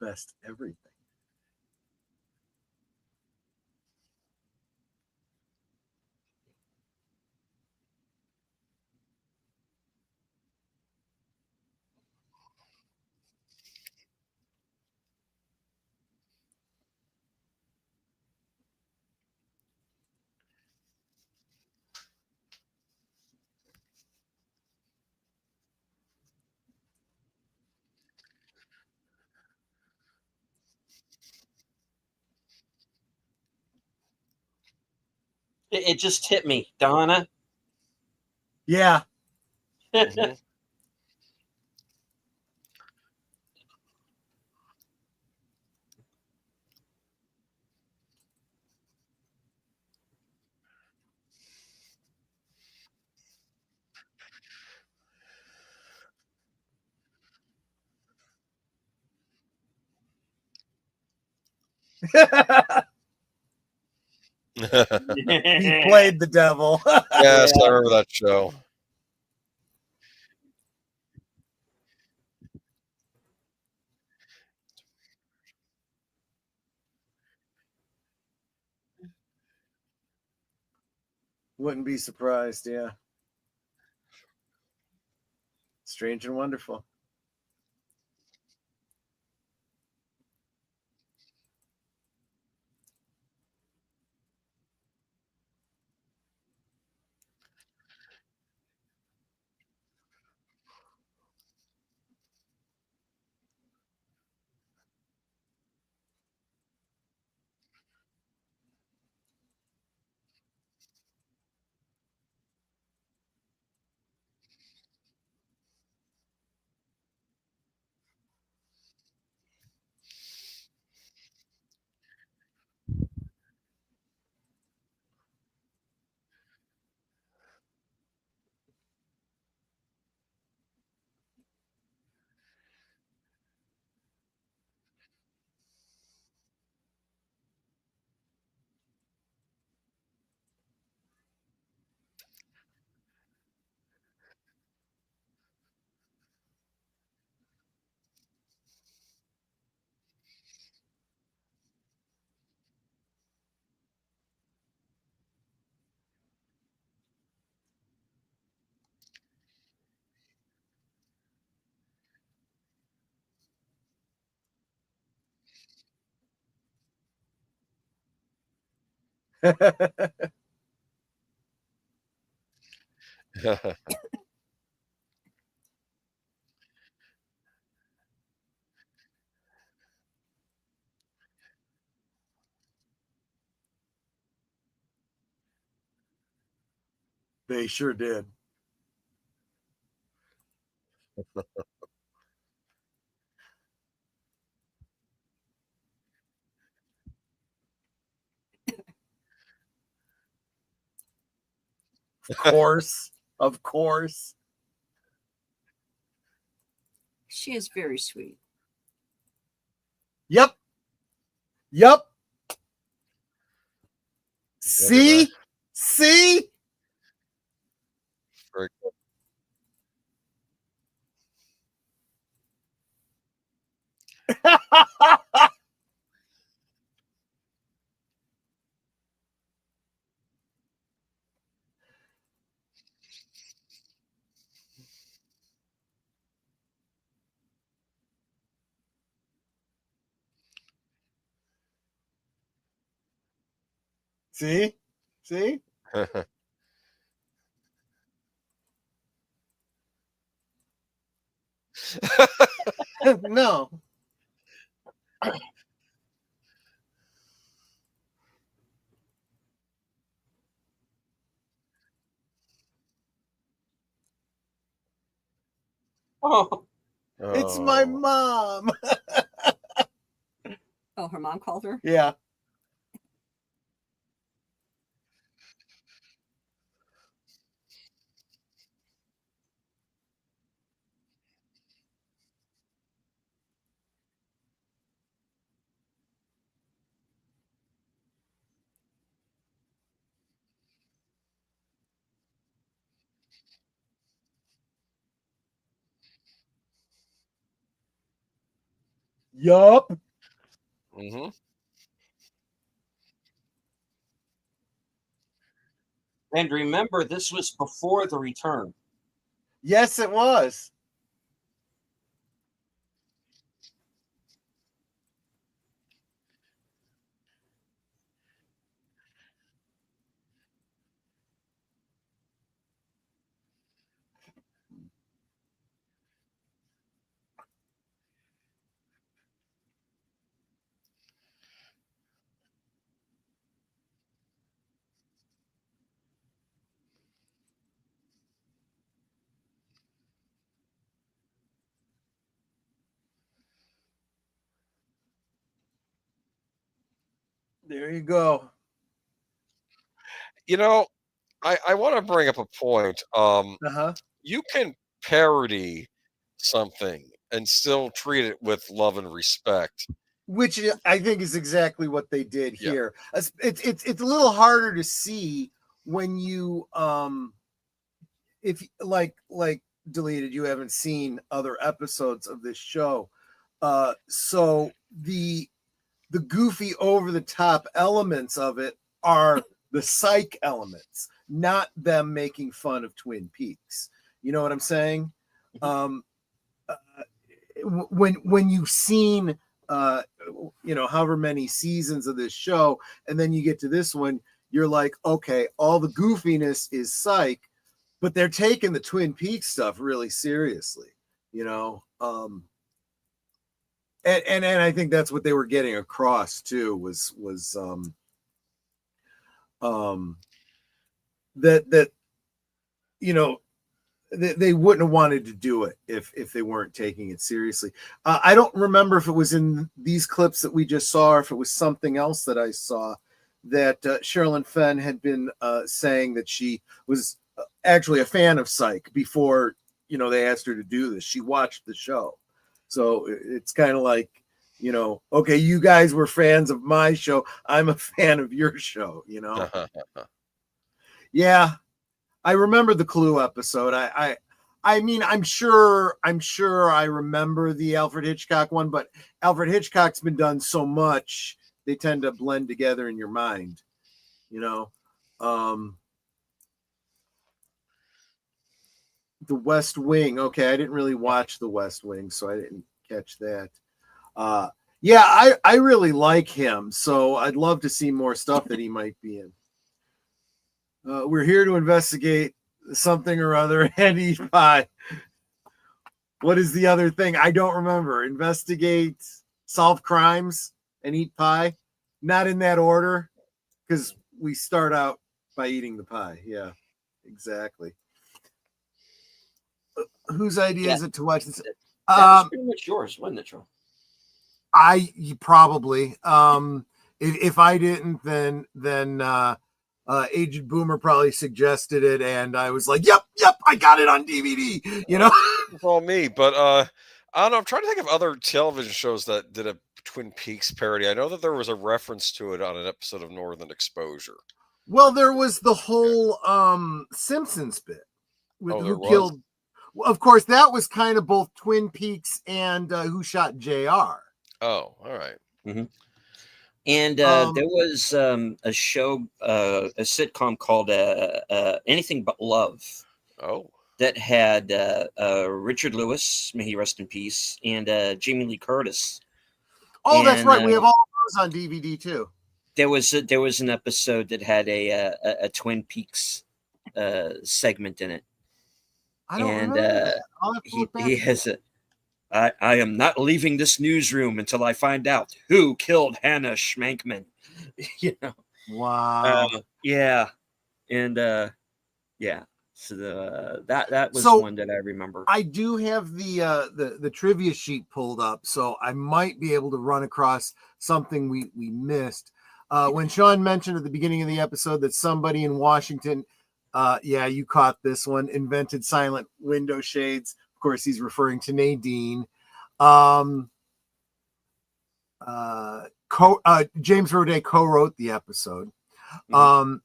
Best everything. It just hit me, Donna. Yeah. He played the devil. Yes, I remember that show. Wouldn't be surprised, yeah. Strange and wonderful. They sure did. Of course. Of course. She is very sweet. Yep. Yep. See? See? Very cool. See? See? No. Oh, It's my mom. oh, her mom called her. Yeah. Yup. Mm-hmm. And remember, this was before the return. Yes, it was. There you go. You know, I want to bring up a point. Uh-huh. You can parody something and still treat it with love and respect. which I think is exactly what they did Yeah. here. It's a little harder to see when you if like Deleted, you haven't seen other episodes of this show. So the goofy over the top elements of it are the Psych elements, not them making fun of Twin Peaks. You know what I'm saying? When you've seen however many seasons of this show, and then you get to this one, you're like, okay, all the goofiness is Psych, but they're taking the Twin Peaks stuff really seriously, and I think that's what they were getting across too, was that they wouldn't have wanted to do it if they weren't taking it seriously. I don't remember if it was in these clips that we just saw, or if it was something else that I saw, that Sherilyn Fenn had been saying that she was actually a fan of Psych before, they asked her to do this. She watched the show. So it's kind of like, okay, you guys were fans of my show, I'm a fan of your show, Yeah, I remember the Clue episode. I mean, I'm sure I remember the Alfred Hitchcock one, but Alfred Hitchcock's been done so much, they tend to blend together in your mind, The West Wing. Okay, I didn't really watch The West Wing, so I didn't catch that. Yeah, I really like him, so I'd love to see more stuff that he might be in. We're here to investigate something or other and eat pie. What is the other thing? I don't remember. Investigate, solve crimes, and eat pie. Not in that order, because we start out by eating the pie. Yeah, exactly. Whose idea is it to watch this? That was pretty much yours, wasn't it, Joe? Probably. If I didn't, then Aged Boomer probably suggested it, and I was like, yep, I got it on DVD. It's all me, but I don't know. I'm trying to think of other television shows that did a Twin Peaks parody. I know that there was a reference to it on an episode of Northern Exposure. Well, there was the whole Simpsons bit with Who Killed. Of course, that was kind of both Twin Peaks and Who Shot JR. Oh, all right. Mm-hmm. And there was a show, a sitcom called Anything But Love. Oh. That had Richard Lewis, may he rest in peace, and Jamie Lee Curtis. Oh, that's right. We have all of those on DVD too. There was an episode that had a Twin Peaks segment in it. I don't remember. He has I am not leaving this newsroom until I find out who killed Hannah Schmankman. Wow. Yeah. And yeah. So that was one that I remember. I do have the trivia sheet pulled up, so I might be able to run across something we missed. When Sean mentioned at the beginning of the episode that somebody in Washington, yeah, you caught this one, invented silent window shades. Of course, he's referring to Nadine. James Roday co-wrote the episode. Mm-hmm.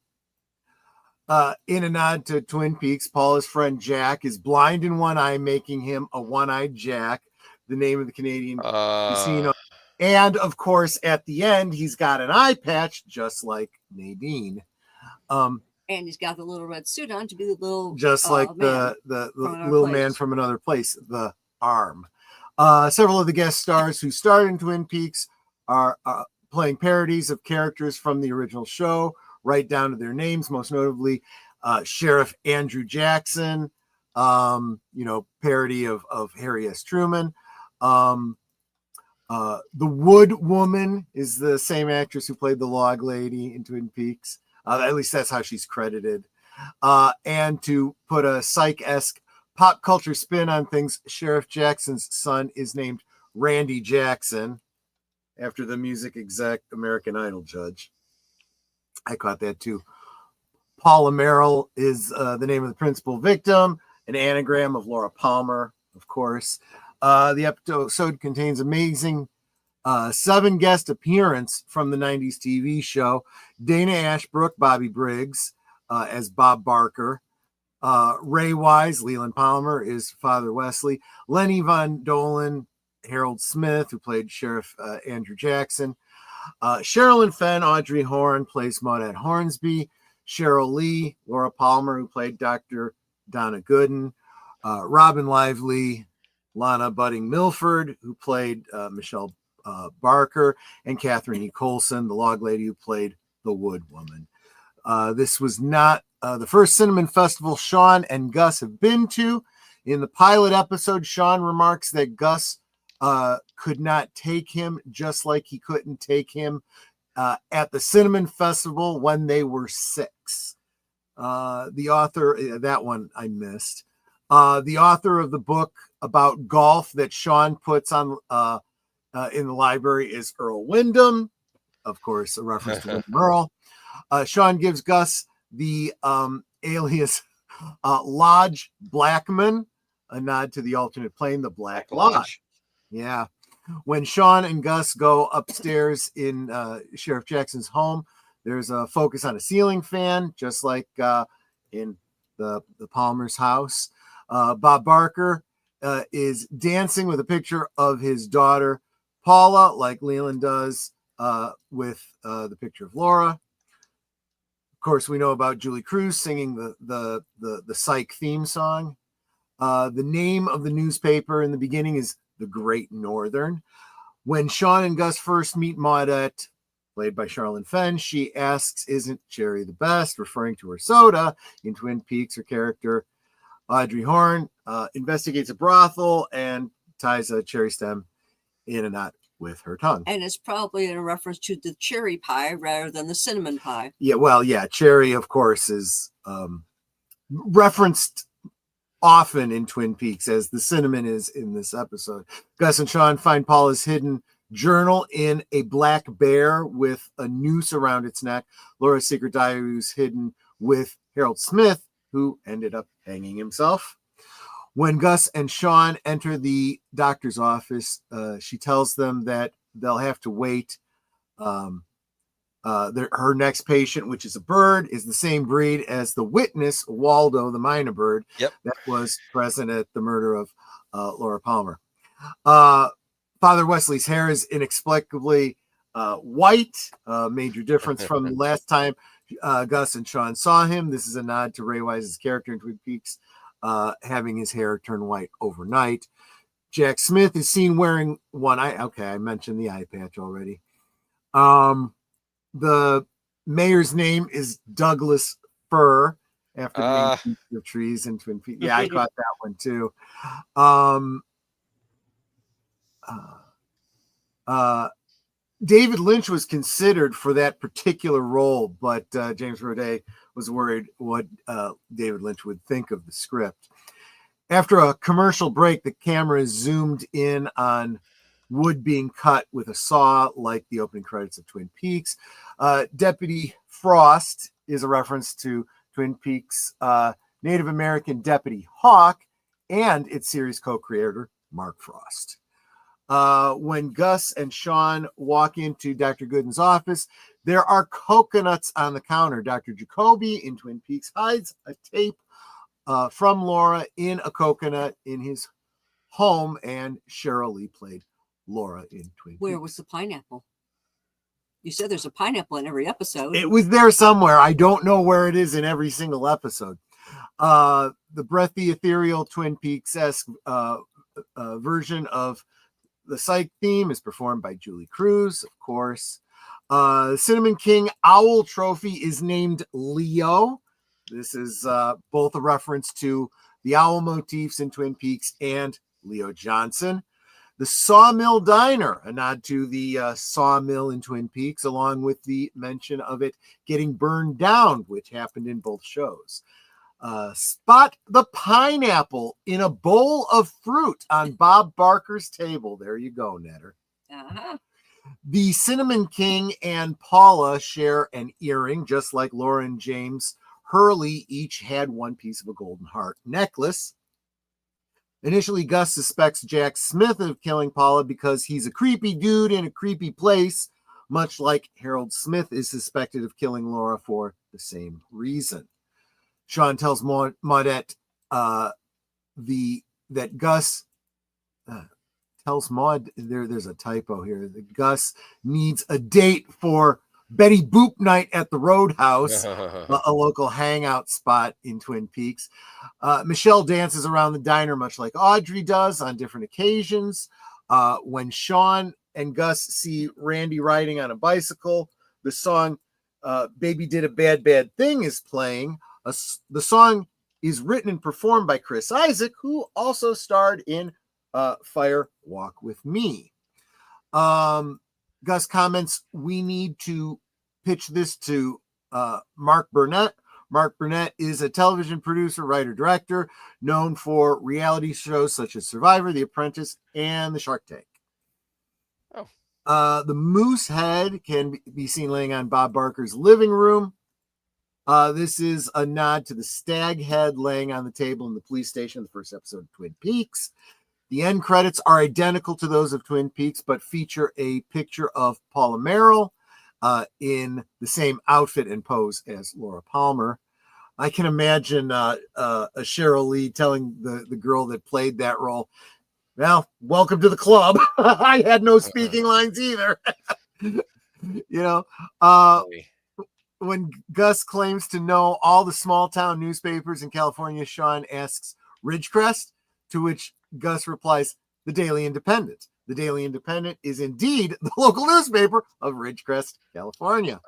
In a nod to Twin Peaks, Paula's friend Jack is blind in one eye, making him a one-eyed Jack, the name of the Canadian casino. And of course, at the end, he's got an eye patch, just like Nadine. And he's got the little red suit on to be the little, just like the little man from Another Place, the arm. Several of the guest stars who starred in Twin Peaks are playing parodies of characters from the original show, right down to their names. Most notably, Sheriff Andrew Jackson, parody of Harry S. Truman. The Wood Woman is the same actress who played the log lady in Twin Peaks. At least that's how she's credited. And to put a Psych-esque pop culture spin on things, Sheriff Jackson's son is named Randy Jackson, after the music exec American Idol judge. I caught that too. Paula Merrill is the name of the principal victim, an anagram of Laura Palmer, of course. The episode contains amazing 7 guest appearance from the 90s TV show. Dana Ashbrook, Bobby Briggs as Bob Barker. Ray Wise, Leland Palmer is Father Wesley. Lenny Von Dolan, Harold Smith, who played Sheriff Andrew Jackson. Sherilyn Fenn, Audrey Horne, plays Maudette Hornsby. Cheryl Lee, Laura Palmer, who played Dr. Donna Gooden. Robin Lively, Lana Budding Milford, who played Michelle Barker. And Catherine E. Colson, the log lady who played the Wood Woman. This was not the first Cinnamon Festival Sean and Gus have been to. In the pilot episode, Sean remarks that Gus could not take him, just like he couldn't take him at the Cinnamon Festival when they were 6. The author, that one I missed. The author of the book about golf that Sean puts on in the library is Earl Wyndham, of course, a reference to Wyndham Earl. Sean gives Gus the alias Lodge Blackman, a nod to the alternate plane, the Black Lodge. Yeah. When Sean and Gus go upstairs in Sheriff Jackson's home, there's a focus on a ceiling fan, just like in the Palmer's house. Bob Barker is dancing with a picture of his daughter, Paula, like Leland does with the picture of Laura. Of course, we know about Julie Cruz singing the Psych theme song. The name of the newspaper in the beginning is The Great Northern. When Sean and Gus first meet Maudette, played by Sherilyn Fenn, she asks, "Isn't Cherry the best?" referring to her soda. In Twin Peaks, her character, Audrey Horne, investigates a brothel and ties a cherry stem in a knot with her tongue. And it's probably in a reference to the cherry pie rather than the cinnamon pie. Yeah, well, yeah, cherry, of course, is referenced often in Twin Peaks, as the cinnamon is in this episode. Gus and Sean find Paula's hidden journal in a black bear with a noose around its neck. Laura's secret diary was hidden with Harold Smith, who ended up hanging himself. When Gus and Sean enter the doctor's office, she tells them that they'll have to wait. Her next patient, which is a bird, is the same breed as the witness, Waldo, the minor bird, that was present at the murder of Laura Palmer. Father Wesley's hair is inexplicably white, major difference from the last time Gus and Sean saw him. This is a nod to Ray Wise's character in Twin Peaks, having his hair turn white overnight. Jack Smith is seen wearing one eye. Okay, I mentioned the eye patch already. The mayor's name is Douglas Fir, after the name of trees in Twin Peaks. Yeah, I caught that one too. David Lynch was considered for that particular role, but James Roday was worried what David Lynch would think of the script. After a commercial break, the camera zoomed in on wood being cut with a saw, like the opening credits of Twin Peaks. Deputy Frost is a reference to Twin Peaks' Native American Deputy Hawk and its series co-creator, Mark Frost. When Gus and Sean walk into Dr. Gooden's office, there are coconuts on the counter. Dr. Jacoby in Twin Peaks hides a tape from Laura in a coconut in his home, and Cheryl Lee played Laura in Twin Peaks. Where was the pineapple? You said there's a pineapple in every episode. It was there somewhere. I don't know where it is in every single episode. The breathy, ethereal Twin Peaks-esque version of the Psych theme is performed by Julie Cruz, of course. Cinnamon King Owl Trophy is named Leo. This is both a reference to the owl motifs in Twin Peaks and Leo Johnson. The Sawmill Diner, a nod to the sawmill in Twin Peaks, along with the mention of it getting burned down, which happened in both shows. Spot the pineapple in a bowl of fruit on Bob Barker's table. There you go, Netter. Uh-huh. The Cinnamon King and Paula share an earring, just like Laura and James Hurley each had one piece of a golden heart necklace. Initially, Gus suspects Jack Smith of killing Paula because he's a creepy dude in a creepy place, much like Harold Smith is suspected of killing Laura for the same reason. Sean tells Maudette that Gus tells Maud there's a typo here, that Gus needs a date for Betty Boop night at the Roadhouse, a local hangout spot in Twin Peaks. Michelle dances around the diner much like Audrey does on different occasions. When Sean and Gus see Randy riding on a bicycle, the song Baby Did a Bad Bad Thing is playing. The song is written and performed by Chris Isaac, who also starred in Fire Walk With Me. Gus comments, we need to pitch this to Mark Burnett. Mark Burnett is a television producer, writer, director, known for reality shows such as Survivor, The Apprentice, and The Shark Tank. The moose head can be seen laying on Bob Barker's living room. This is a nod to the stag head laying on the table in the police station in the first episode of Twin Peaks. The end credits are identical to those of Twin Peaks, but feature a picture of Paula Merrill in the same outfit and pose as Laura Palmer. I can imagine Cheryl Lee telling the girl that played that role, well, welcome to the club. I had no speaking lines either. When Gus claims to know all the small town newspapers in California, Sean asks Ridgecrest, to which Gus replies, the Daily Independent. The Daily Independent is indeed the local newspaper of Ridgecrest, California.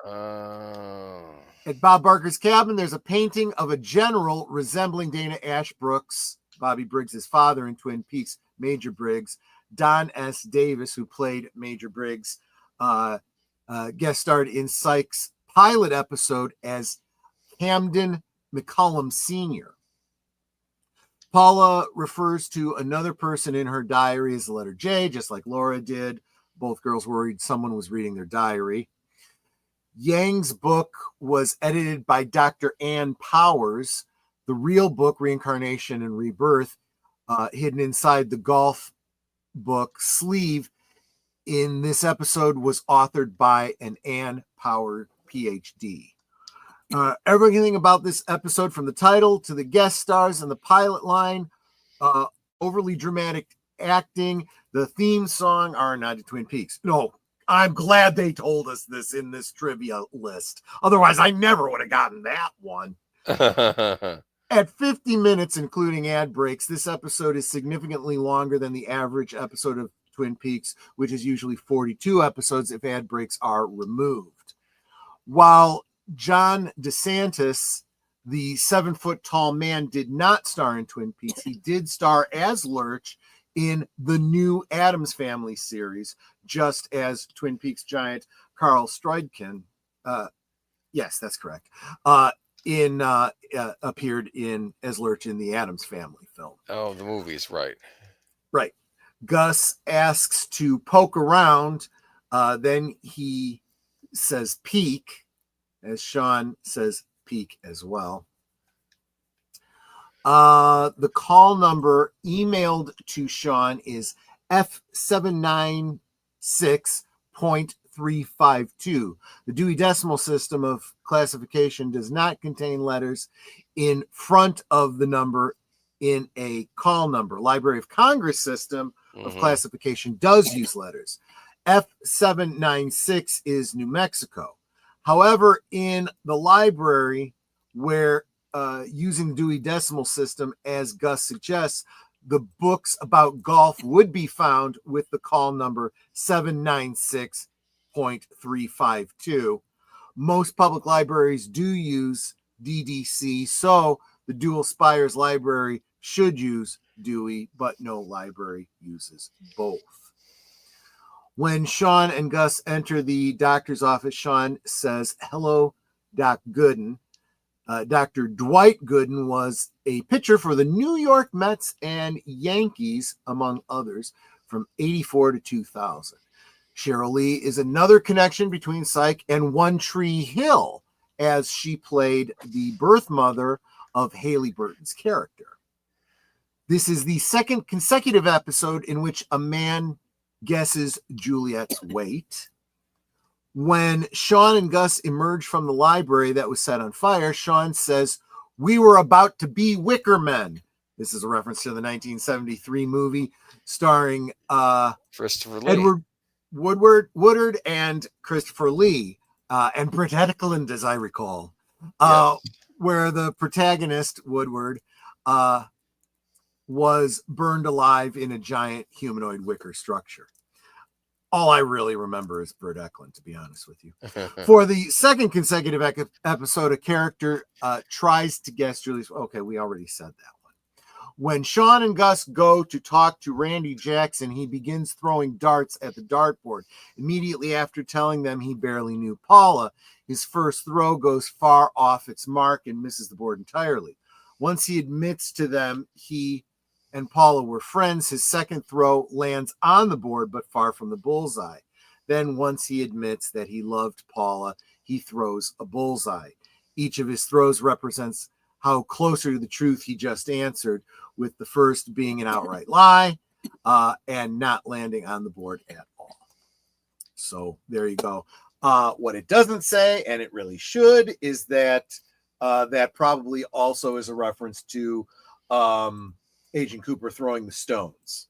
At Bob Barker's cabin, there's a painting of a general resembling Dana Ashbrook's, Bobby Briggs' father in Twin Peaks, Major Briggs. Don S. Davis, who played Major Briggs, guest starred in Psych's pilot episode as Camden McCullum Sr. Paula refers to another person in her diary as the letter J, just like Laura did. Both girls worried someone was reading their diary. Yang's book was edited by Dr. Ann Powers. The real book, Reincarnation and Rebirth, hidden inside the golf book sleeve in this episode, was authored by an Ann Power PhD. Everything about this episode, from the title to the guest stars and the pilot line, overly dramatic acting, the theme song, are not to Twin Peaks. No, I'm glad they told us this in this trivia list. Otherwise, I never would have gotten that one. At 50 minutes, including ad breaks, this episode is significantly longer than the average episode of Twin Peaks, which is usually 42 episodes if ad breaks are removed. While John DeSantis, the 7-foot-tall man, did not star in Twin Peaks, he did star as Lurch in the new Addams Family series, just as Twin Peaks giant Carl Stroidkin, yes, that's correct, appeared in as Lurch in the Addams Family film. Oh, the movies, right. Right. Gus asks to poke around, then he says peek, as Sean says peek as well. The call number emailed to Sean is F796.352. The Dewey Decimal System of classification does not contain letters in front of the number in a call number. Library of Congress system of classification does use letters. F796 is New Mexico. However, in the library, where using Dewey Decimal System, as Gus suggests, the books about golf would be found with the call number 796.352. Most public libraries do use DDC, so the Dual Spires library should use Dewey, but no library uses both. When Sean and Gus enter the doctor's office, Sean says, "Hello, Doc Gooden." Dr. Dwight Gooden was a pitcher for the New York Mets and Yankees, among others, from 84 to 2000. Cheryl Lee is another connection between Psych and One Tree Hill, as she played the birth mother of Haley Burton's character. This is the second consecutive episode in which a man guesses Juliet's weight. When Sean and Gus emerge from the library that was set on fire, Sean says, "We were about to be Wicker Men." This is a reference to the 1973 movie starring Christopher Lee. Edward Woodward and Christopher Lee, and Britt Eklund, as I recall, where the protagonist, Woodward, was burned alive in a giant humanoid wicker structure. All I really remember is Britt Eklund, to be honest with you. For the second consecutive episode, a character tries to guess Julie's. Okay, we already said that one. When Sean and Gus go to talk to Randy Jackson, he begins throwing darts at the dartboard. Immediately after telling them he barely knew Paula, his first throw goes far off its mark and misses the board entirely. Once he admits to them he and Paula were friends, his second throw lands on the board but far from the bullseye. Then once he admits that he loved Paula, he throws a bullseye. Each of his throws represents how closer to the truth he just answered, with the first being an outright lie and not landing on the board at all. So there you go. What it doesn't say, and it really should, is that that probably also is a reference to Agent Cooper throwing the stones,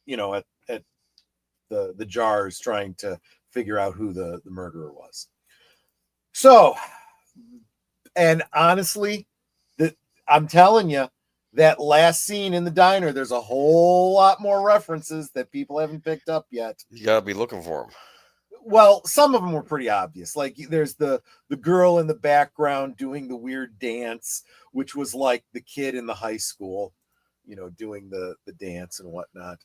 at the jars, trying to figure out who the murderer was. So, and honestly, I'm telling you, that last scene in the diner, there's a whole lot more references that people haven't picked up yet. You gotta be looking for them. Well, some of them were pretty obvious. Like there's the girl in the background doing the weird dance, which was like the kid in the high school, doing the dance and whatnot.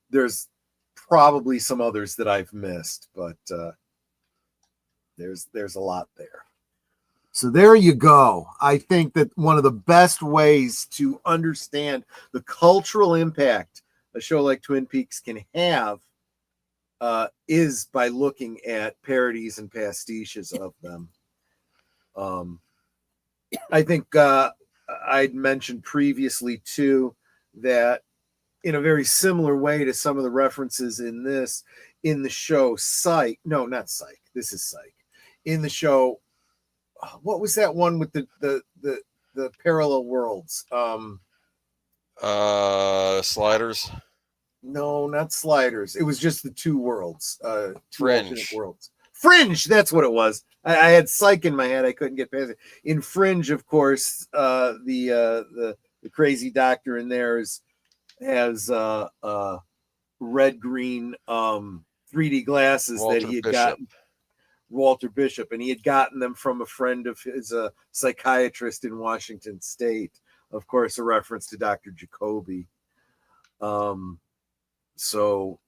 There's probably some others that I've missed, but there's a lot there. So there you go. I think that one of the best ways to understand the cultural impact a show like Twin Peaks can have is by looking at parodies and pastiches of them. I think I'd mentioned previously too that in a very similar way to some of the references in the show Psych. No, not Psych. This is Psych. In the show, what was that one with the parallel worlds? Sliders. No, not Sliders. It was just the two worlds. Two Fringe. alternate worlds. Fringe, that's what it was. I had Psych in my head. I couldn't get past it. In Fringe, of course, the crazy doctor in there has red green 3D glasses Walter that he had Bishop. gotten. Walter Bishop, and he had gotten them from a friend of his, a psychiatrist in Washington State. Of course, a reference to Dr. Jacoby. So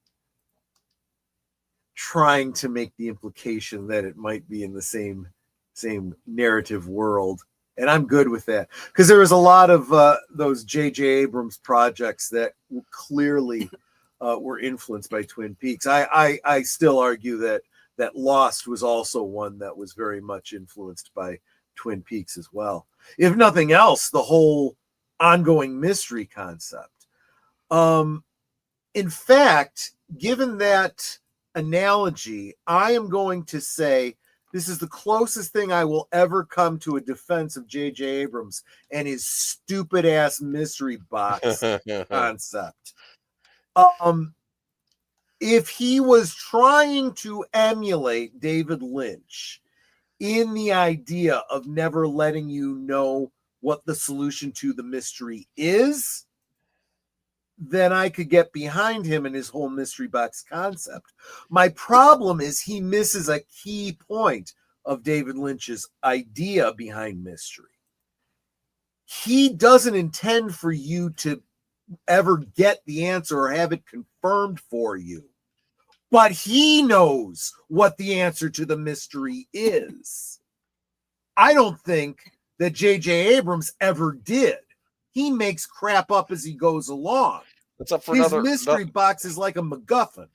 trying to make the implication that it might be in the same narrative world. And I'm good with that, because there was a lot of those J.J. Abrams projects that clearly were influenced by Twin Peaks. I still argue that Lost was also one that was very much influenced by Twin Peaks as well. If nothing else, the whole ongoing mystery concept. In fact, given that analogy, I am going to say this is the closest thing I will ever come to a defense of J.J. Abrams and his stupid ass mystery box concept. If he was trying to emulate David Lynch in the idea of never letting you know what the solution to the mystery is, then I could get behind him and his whole mystery box concept. My problem is he misses a key point of David Lynch's idea behind mystery. He doesn't intend for you to ever get the answer or have it confirmed for you, but he knows what the answer to the mystery is. I don't think that J.J. Abrams ever did. He makes crap up as he goes along. That's up for His another mystery box is like a MacGuffin.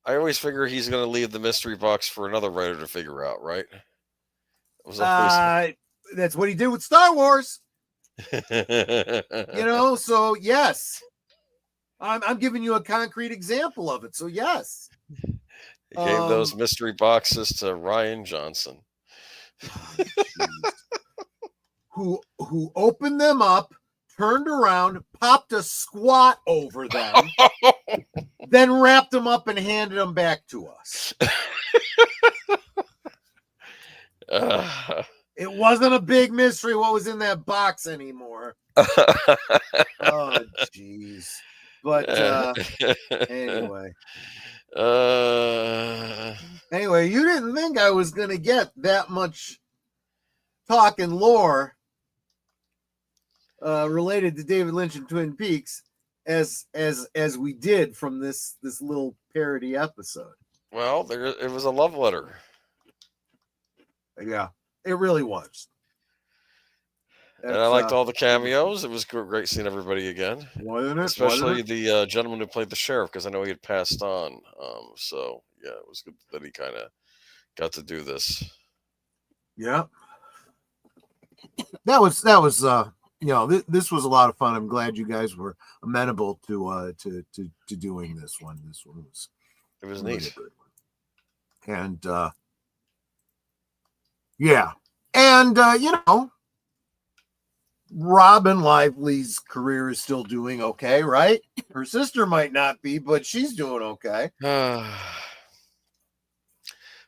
I always figure he's going to leave the mystery box for another writer to figure out, right? It was always... That's what he did with Star Wars. You know, so yes. I'm giving you a concrete example of it. So yes. He gave those mystery boxes to Ryan Johnson. Who opened them up, turned around, popped a squat over them, then wrapped them up and handed them back to us. It wasn't a big mystery what was in that box anymore. Oh, jeez. But anyway. Anyway, you didn't think I was going to get that much talk and lore related to David Lynch and Twin Peaks as we did from this little parody episode. Well, it was a love letter. Yeah, it really was. And I liked all the cameos. It was great seeing everybody again. Wasn't it? Especially the gentleman who played the sheriff, because I know he had passed on. So yeah, it was good that he kind of got to do this. Yeah. That was you know, this was a lot of fun. I'm glad you guys were amenable to doing this one. This one was really neat. Good one. And yeah. And you know, Robin Lively's career is still doing okay, right? Her sister might not be, but she's doing okay.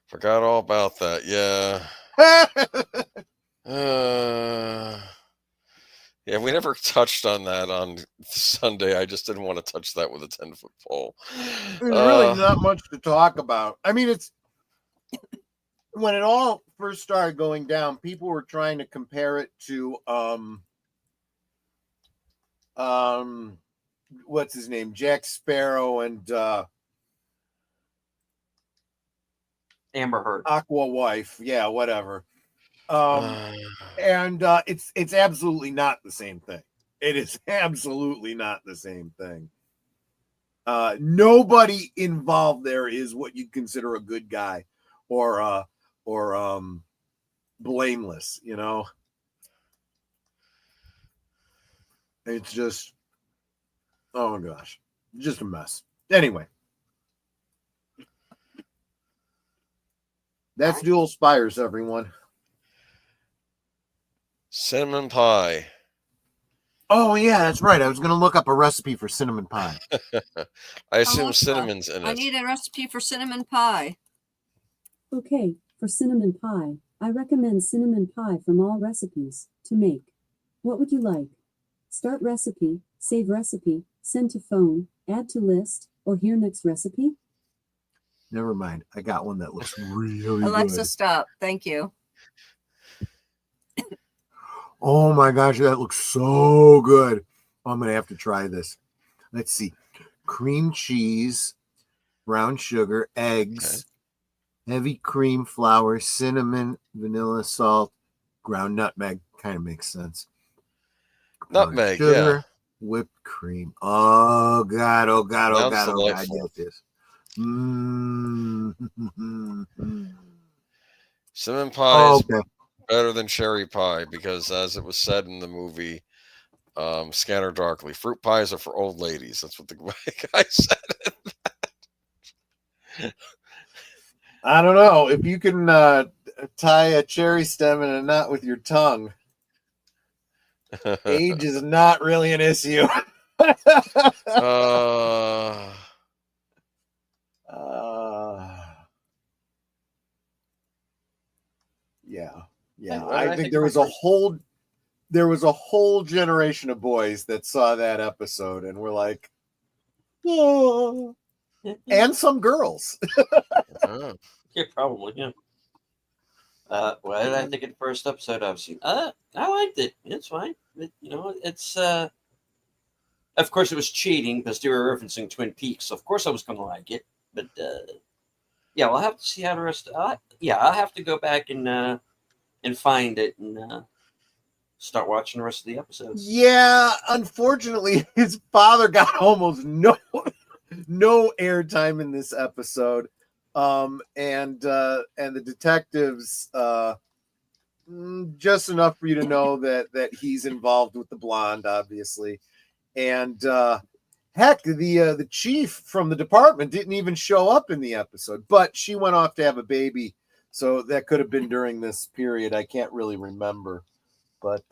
Forgot all about that. Yeah. Yeah, we never touched on that on Sunday. I just didn't want to touch that with a 10-foot pole. There's really not much to talk about. I mean, it's when it all first started going down, people were trying to compare it to what's his name? Jack Sparrow and Amber Heard. Aqua Wife. Yeah, whatever. And it's absolutely not the same thing. It is absolutely not the same thing. Nobody involved there is what you'd consider a good guy or blameless, you know. It's just, oh my gosh, just a mess. Anyway, that's Dual Spires, everyone. Cinnamon pie. Oh yeah, that's right. I was going to look up a recipe for cinnamon pie. I assume cinnamon's in it. I need a recipe for cinnamon pie. Okay, for cinnamon pie, I recommend cinnamon pie from all recipes to make. What would you like? Start recipe, save recipe, send to phone, add to list, or hear next recipe? Never mind. I got one that looks really Alexa, good. stop. Thank you. Oh my gosh, that looks so good. Oh, I'm going to have to try this. Let's see. Cream cheese, brown sugar, eggs, heavy cream, flour, cinnamon, vanilla, salt, ground nutmeg. Kind of makes sense. Nutmeg, sugar, yeah. Whipped cream. Oh God, oh God, oh Sounds God, oh God, delightful. get this. Cinnamon pie is Okay. better than cherry pie because, as it was said in the movie Scanner Darkly, fruit pies are for old ladies. That's what the guy said. I don't know. If you can tie a cherry stem in a knot with your tongue, age is not really an issue. Yeah. I think there was a whole generation of boys that saw that episode and were like, oh. And some girls. Yeah, probably. Yeah. What did I think of the first episode I've seen? I liked it. It's fine. You know, it's of course it was cheating because they were referencing Twin Peaks. So of course I was going to like it. But yeah, we'll have to see how the rest. I'll have to go back and find it and start watching the rest of the episodes. Yeah, unfortunately, his father got almost no airtime in this episode. And the detectives Just enough for you to know that he's involved with the blonde, obviously. And heck, the chief from the department didn't even show up in the episode, but she went off to have a baby, so that could have been during this period. I can't really remember, but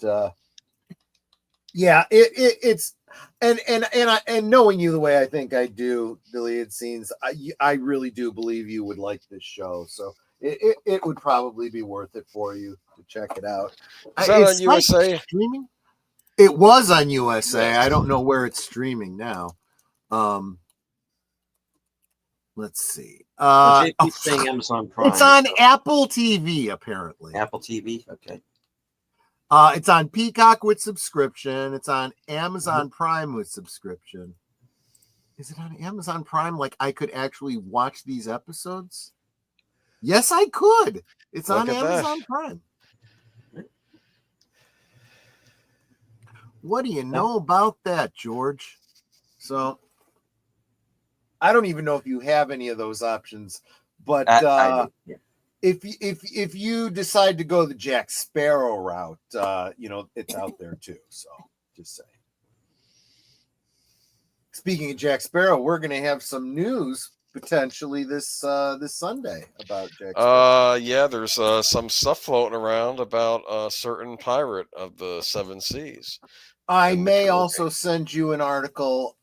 yeah, it's and knowing you the way I think I do, deleted scenes, I really do believe you would like this show, so it would probably be worth it for you to check it out. Is that on Psych USA? streaming? It was on USA. Yes. I don't know where it's streaming now. Let's see. Well, JP's saying Amazon Prime. It's on so- Apple TV, apparently. Apple TV. Okay. It's on Peacock with subscription. It's on Amazon Prime with subscription. Is it on Amazon Prime? Like I could actually watch these episodes? Yes, I could. It's Look on at that. Amazon Prime. What do you know about that, George? So I don't even know if you have any of those options, but I do, yeah. if you decide to go the Jack Sparrow route, it's out there too. So just saying. Speaking of Jack Sparrow, we're going to have some news potentially this Sunday about Jack Sparrow. Yeah, there's some stuff floating around about a certain pirate of the Seven Seas. I may also send you an article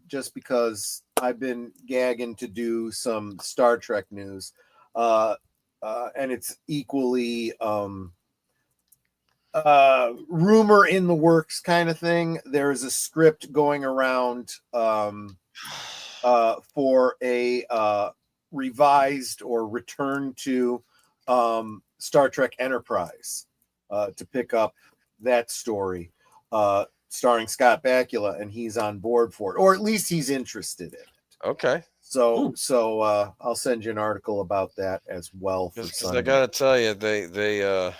just because I've been gagging to do some Star Trek news. And it's equally rumor in the works kind of thing. There's a script going around for a revised or return to Star Trek Enterprise to pick up that story, starring Scott Bakula, and he's on board for it, or at least he's interested in it. Okay. So I'll send you an article about that as well. Because I gotta tell you, they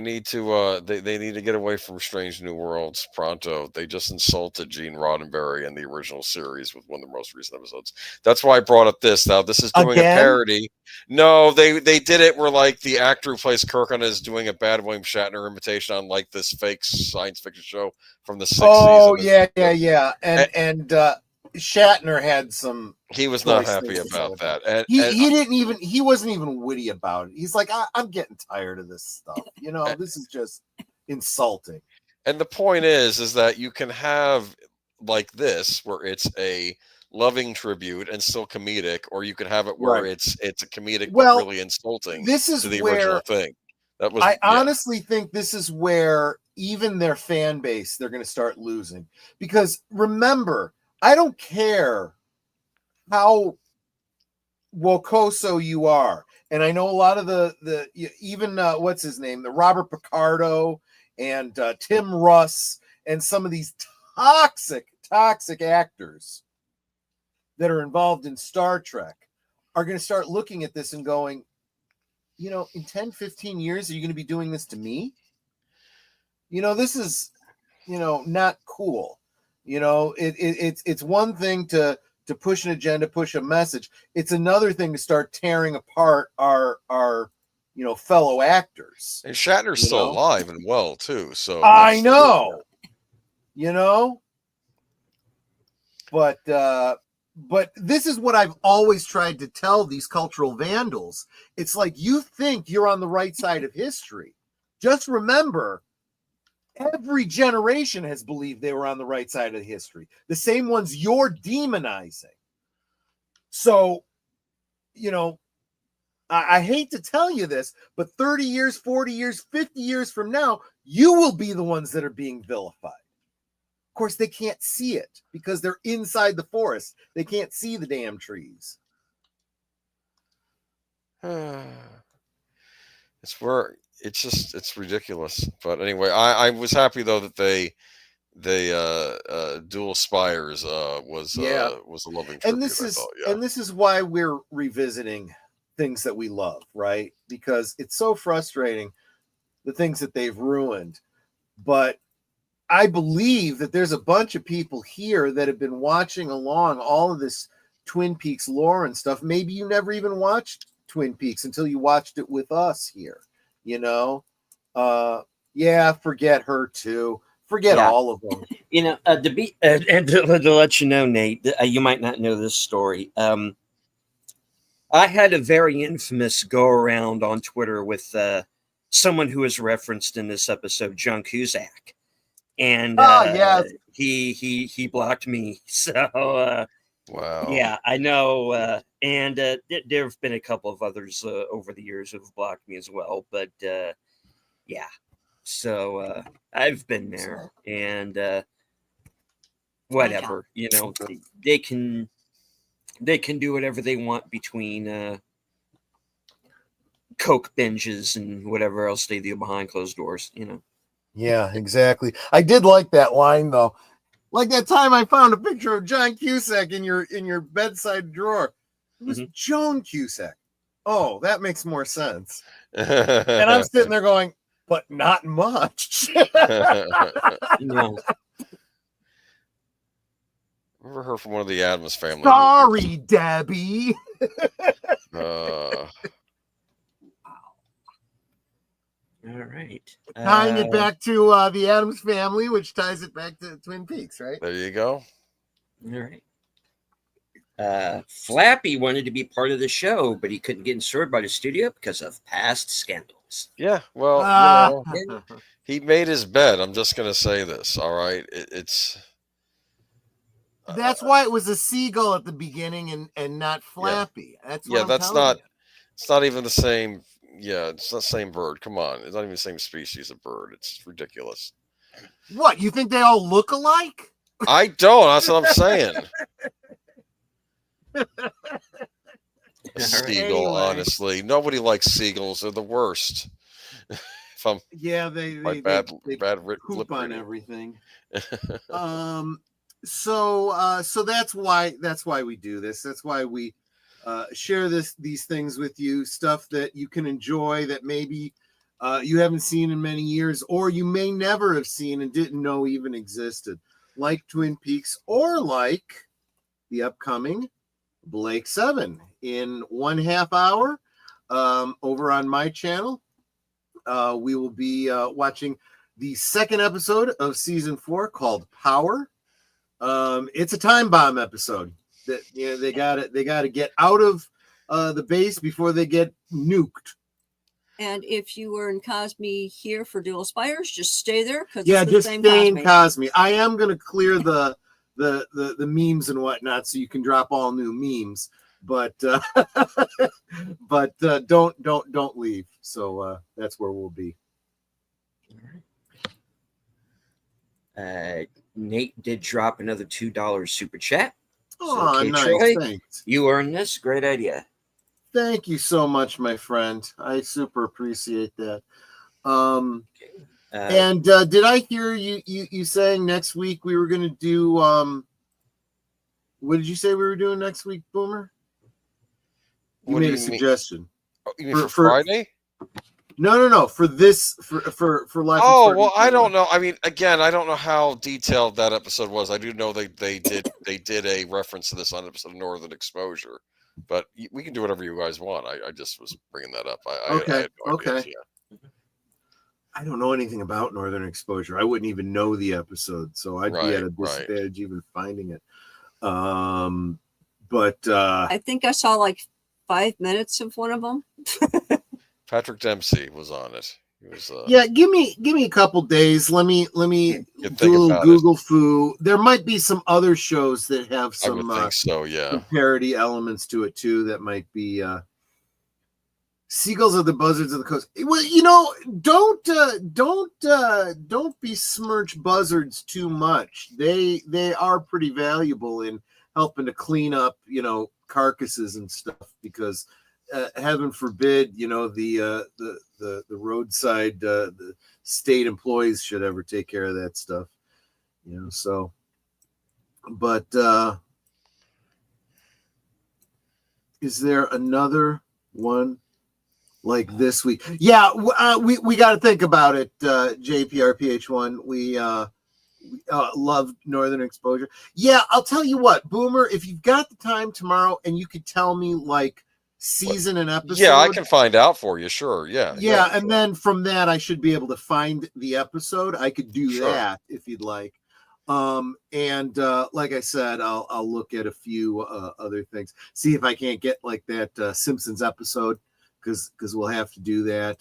need to they need to get away from Strange New Worlds pronto. They just insulted Gene Roddenberry in the original series with one of the most recent episodes. That's why I brought up this. Now this is doing Again? a parody. No, they did it where like the actor who plays Kirk on is doing a bad William Shatner imitation on like this fake science fiction show from the 60s. Oh yeah, and Shatner had some. He was not choice happy things about about that. And he wasn't even witty about it. He's like, I'm getting tired of this stuff. This is just insulting. And the point is that you can have like this where it's a loving tribute and still comedic, or you can have it where Right. it's a comedic Well, but really insulting This is to the where original thing. That was I honestly think this is where even their fan base, they're going to start losing. Because remember, I don't care how wocoso you are. And I know a lot of the even what's his name, the Robert Picardo and Tim Russ and some of these toxic actors that are involved in Star Trek are going to start looking at this and going, in 10, 15 years, are you going to be doing this to me? This is, not cool. It's one thing to push an agenda, push a message. It's another thing to start tearing apart our fellow actors. And Shatner's still alive and well too. So I know, but this is what I've always tried to tell these cultural vandals. It's like, you think you're on the right side of history. Just remember, every generation has believed they were on the right side of history. The same ones you're demonizing. So, I hate to tell you this, but 30 years, 40 years, 50 years from now, you will be the ones that are being vilified. Of course, they can't see it because they're inside the forest. They can't see the damn trees. It's ridiculous. But anyway, I was happy though that they dual Spires was a loving tribute. And this is why we're revisiting things that we love, right? Because it's so frustrating, the things that they've ruined. But I believe that there's a bunch of people here that have been watching along all of this Twin Peaks lore and stuff. Maybe you never even watched Twin Peaks until you watched it with us here. You know, yeah, forget her too. Forget Yeah. all of them. You know, and to let you know, Nate, you might not know this story. I had a very infamous go around on Twitter with someone who was referenced in this episode, John Cusack, and Yes. he blocked me. So Wow. yeah, I know, and there have been a couple of others over the years who have blocked me as well. But yeah, so I've been there, and whatever, you know, they can do whatever they want between coke binges and whatever else they do behind closed doors, you know. Yeah, exactly. I did like that line though. Like that time I found a picture of John Cusack in your bedside drawer. It was Joan Cusack. Oh, that makes more sense. And I'm sitting there going, but not much. No. Remember her from one of the Addams Family Sorry, movies? Debbie. All right. Tying it back to the Addams Family, which ties it back to Twin Peaks, right? There you go. All right. Flappy wanted to be part of the show, but he couldn't get insured by the studio because of past scandals. Yeah, well, you know, he made his bed. I'm just going to say this, all right? It's... That's why it was a seagull at the beginning and not Flappy. That's what that's not... It's not even the same... Yeah, it's not the same bird. Come on. It's not even the same species of bird. It's ridiculous. What? You think they all look alike? I don't. That's what I'm saying. A seagull, honestly. Nobody likes seagulls. They're the worst. If I'm they poop on everything. So that's why we do this. That's why we share these things with you, stuff that you can enjoy that maybe you haven't seen in many years, or you may never have seen and didn't know even existed, like Twin Peaks, or like the upcoming Blake 7 in 1/2 hour over on my channel. We will be watching the second episode of season 4 called Power. It's a time bomb episode that they got to get out of the base before they get nuked. And if you were in Cosme here for Dual Spires, just stay there because just stay in Cosme. I am going to clear the memes and whatnot, so you can drop all new memes. But don't leave. So that's where we'll be. Nate did drop another $2 super chat. Oh, so, nice. Troy, thanks. You earned this. Great idea. Thank you so much, my friend. I super appreciate that. And did I hear you saying next week we were going to do what did you say we were doing next week, Boomer? You made a suggestion. Oh, you mean for Friday? No. For this, for life. Oh well, I don't know. I mean, again, I don't know how detailed that episode was. I do know they did a reference to this on episode of Northern Exposure, but we can do whatever you guys want. I just was bringing that up. Okay. Ideas, yeah. I don't know anything about Northern Exposure. I wouldn't even know the episode, so I'd be at a disadvantage even finding it. But I think I saw like 5 minutes of one of them. Patrick Dempsey was on it. He was, give me a couple days. Let me do a little Google foo. There might be some other shows that have some I would think so, yeah. some parody elements to it too. That might be Seagulls of the Buzzards of the Coast. Well, don't besmirch buzzards too much. They are pretty valuable in helping to clean up, carcasses and stuff, because heaven forbid, the roadside the state employees should ever take care of that stuff. So but is there another one like this week? Yeah, we got to think about it. JPRPH1, we love Northern Exposure. Yeah, I'll tell you what, Boomer, if you've got the time tomorrow and you could tell me like season and episode. Yeah, I can find out for you. Sure. Yeah. Yeah, and then from that, I should be able to find the episode. I could do that if you'd like. And like I said, I'll look at a few other things. See if I can't get like that Simpsons episode, because we'll have to do that.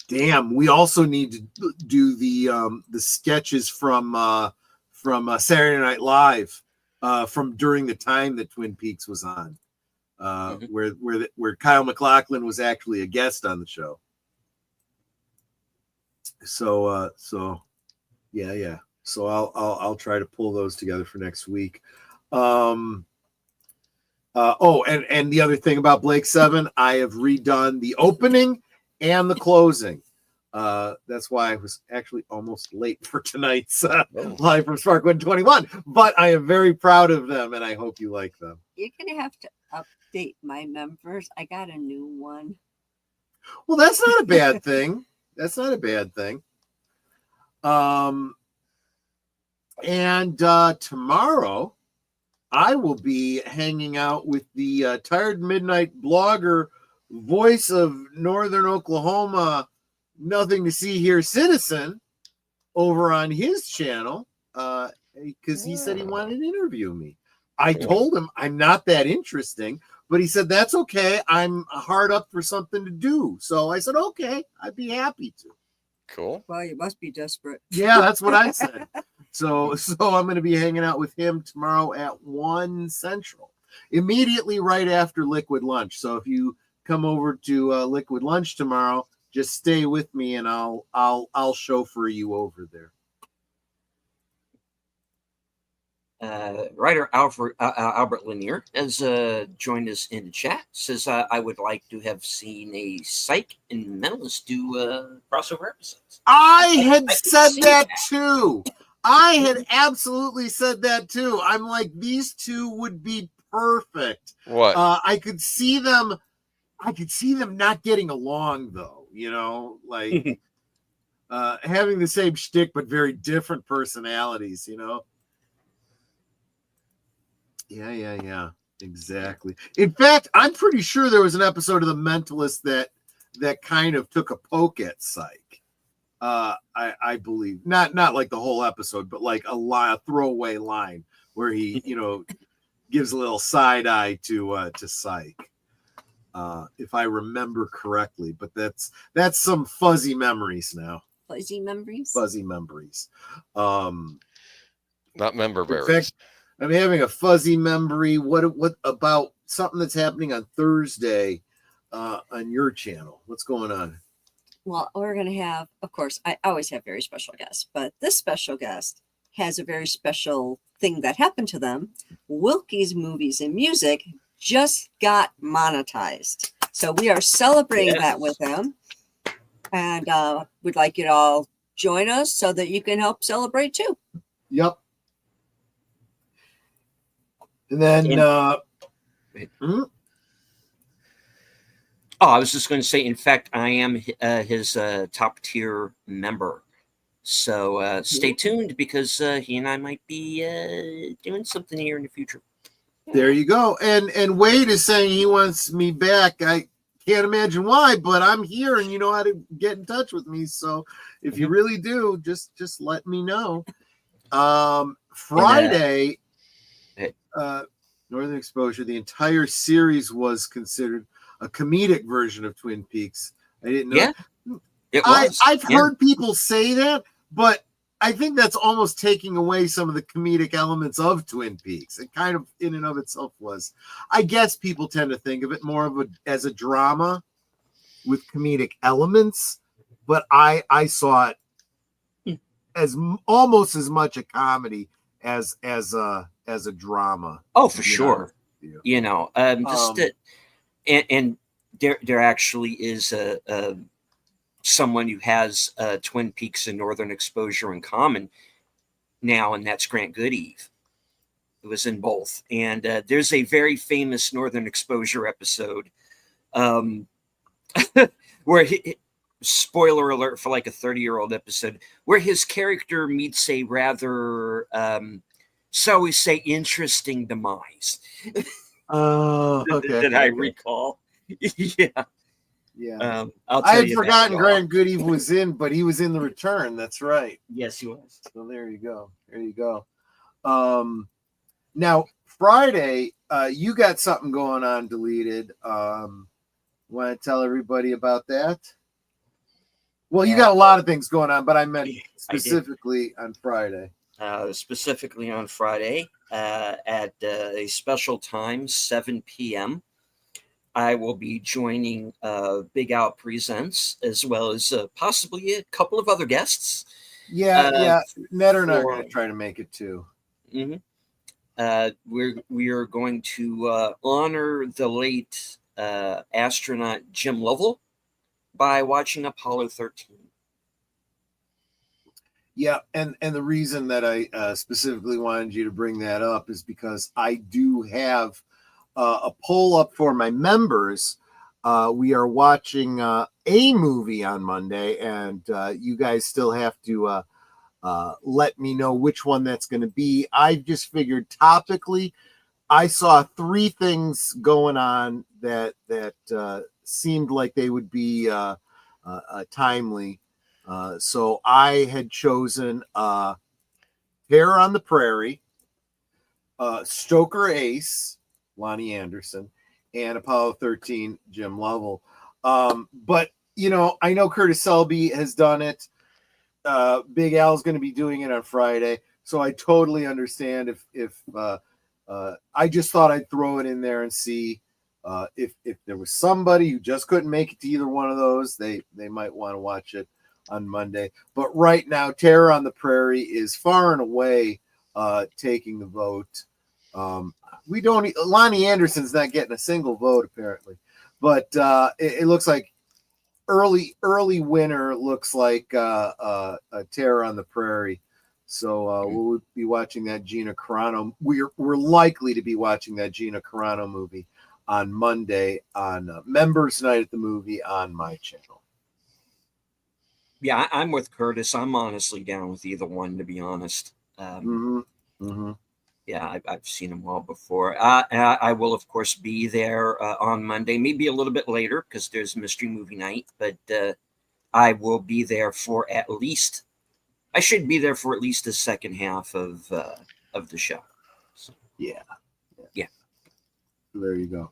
Damn, we also need to do the sketches from Saturday Night Live from during the time that Twin Peaks was on. Where Kyle MacLachlan was actually a guest on the show. So yeah. So I'll try to pull those together for next week. And the other thing about Blake 7, I have redone the opening and the closing. That's why I was actually almost late for tonight's live from Sparkwood 21. But I am very proud of them, and I hope you like them. You're gonna have to update my members. I got a new one. Well, that's not a bad thing. That's not a bad thing. And tomorrow I will be hanging out with the Tired Midnight blogger, voice of Northern Oklahoma, Nothing to See Here citizen, over on his channel, because he said he wanted to interview me. I told him I'm not that interesting, but he said, that's okay. I'm hard up for something to do. So I said, okay, I'd be happy to. Cool. Well, you must be desperate. Yeah, that's what I said. So I'm going to be hanging out with him tomorrow at 1 Central, immediately right after Liquid Lunch. So if you come over to Liquid Lunch tomorrow, just stay with me and I'll chauffeur you over there. Writer Albert Lanier has joined us in the chat. Says, I would like to have seen a Psych and Mentalist do crossover episodes. I had said that too. I had absolutely said that too. I'm like, these two would be perfect. What? I could see them not getting along though, like having the same shtick but very different personalities, Yeah, exactly. In fact, I'm pretty sure there was an episode of The Mentalist that kind of took a poke at Psych. I believe not like the whole episode, but like a throwaway line where he, gives a little side eye to Psych, if I remember correctly. But that's some fuzzy memories now. Fuzzy memories. Not member In berries. fact, I'm having a fuzzy memory. What about something that's happening on Thursday on your channel? What's going on? Well, we're going to have, of course, I always have very special guests, but this special guest has a very special thing that happened to them. Wilkie's Movies and Music just got monetized. So we are celebrating that with them. And we'd like you to all join us so that you can help celebrate too. Yep. And then I was just going to say, in fact, I am his top tier member. So stay tuned, because he and I might be doing something here in the future. there you go. And Wade is saying he wants me back. I can't imagine why, but I'm here and you know how to get in touch with me. So if you really do, just let me know. Friday, Northern Exposure, the entire series was considered a comedic version of Twin Peaks. I didn't know. Yeah, I've heard people say that, but I think that's almost taking away some of the comedic elements of Twin Peaks. It kind of in and of itself was. I guess people tend to think of it more of as a drama with comedic elements, but I saw it as almost as much a comedy as a drama. Oh, for sure. And there actually is someone who has Twin Peaks and Northern Exposure in common now, and that's Grant Goodeve. It was in both. And there's a very famous Northern Exposure episode where spoiler alert for like a 30-year-old episode, where his character meets a rather, so we say, interesting demise. Oh, okay. that I okay. recall. Yeah. Yeah. I'll I tell had you forgotten that, Grant Goodeve was in, but he was in The Return. That's right. Yes, he was. So there you go. There you go. Now Friday, you got something going on, Deleted. Want to tell everybody about that? Well, you got a lot of things going on, but I meant specifically on Friday. Specifically on Friday at a special time, 7 p.m. I will be joining Big Out Presents, as well as possibly a couple of other guests. Yeah. Ned and I are for- going to try to make it too. Mhm. We are going to honor the late astronaut Jim Lovell by watching Apollo 13. Yeah, and the reason that I specifically wanted you to bring that up is because I do have a poll up for my members. We are watching a movie on Monday, and you guys still have to let me know which one that's going to be. I just figured topically, I saw 3 things going on that seemed like they would be timely. So I had chosen Terror on the Prairie, Stoker Ace, Lonnie Anderson, and Apollo 13, Jim Lovell. But, you know, I know Curtis Selby has done it. Big Al's going to be doing it on Friday. So I totally understand if I just thought I'd throw it in there and see if there was somebody who just couldn't make it to either one of those, they might want to watch it on Monday. But right now, Terror on the Prairie is far and away taking the vote. Lonnie Anderson's not getting a single vote apparently, but it looks like early winner looks like a Terror on the Prairie. So we'll be watching that Gina Carano. We're likely to be watching that Gina Carano movie on Monday on Members Night at the Movie on my channel. Yeah, I'm with Curtis. I'm honestly down with either one, to be honest. Yeah, I've seen them all before. I will, of course, be there on Monday, maybe a little bit later because there's Mystery Movie Night, but I will be there for at least, I should be there for at least the second half of the show. So, yeah. So there you go.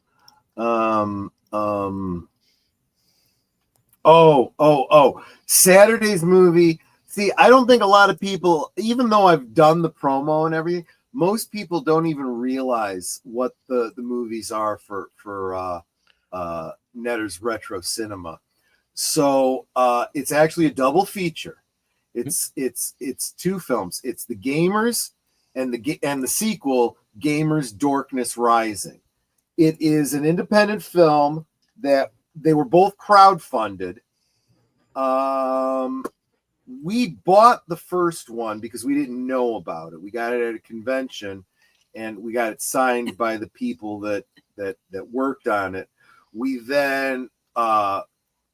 Oh, Saturday's movie. See, I don't think a lot of people, even though I've done the promo and everything, most people don't even realize what the movies are for Netter's Retro Cinema. So it's actually a double feature. It's 2 films. It's The Gamers and the sequel, Gamers Dorkness Rising. It is an independent film that they were both crowdfunded. We bought the first one because we didn't know about it. We got it at a convention, and we got it signed by the people that worked on it. We then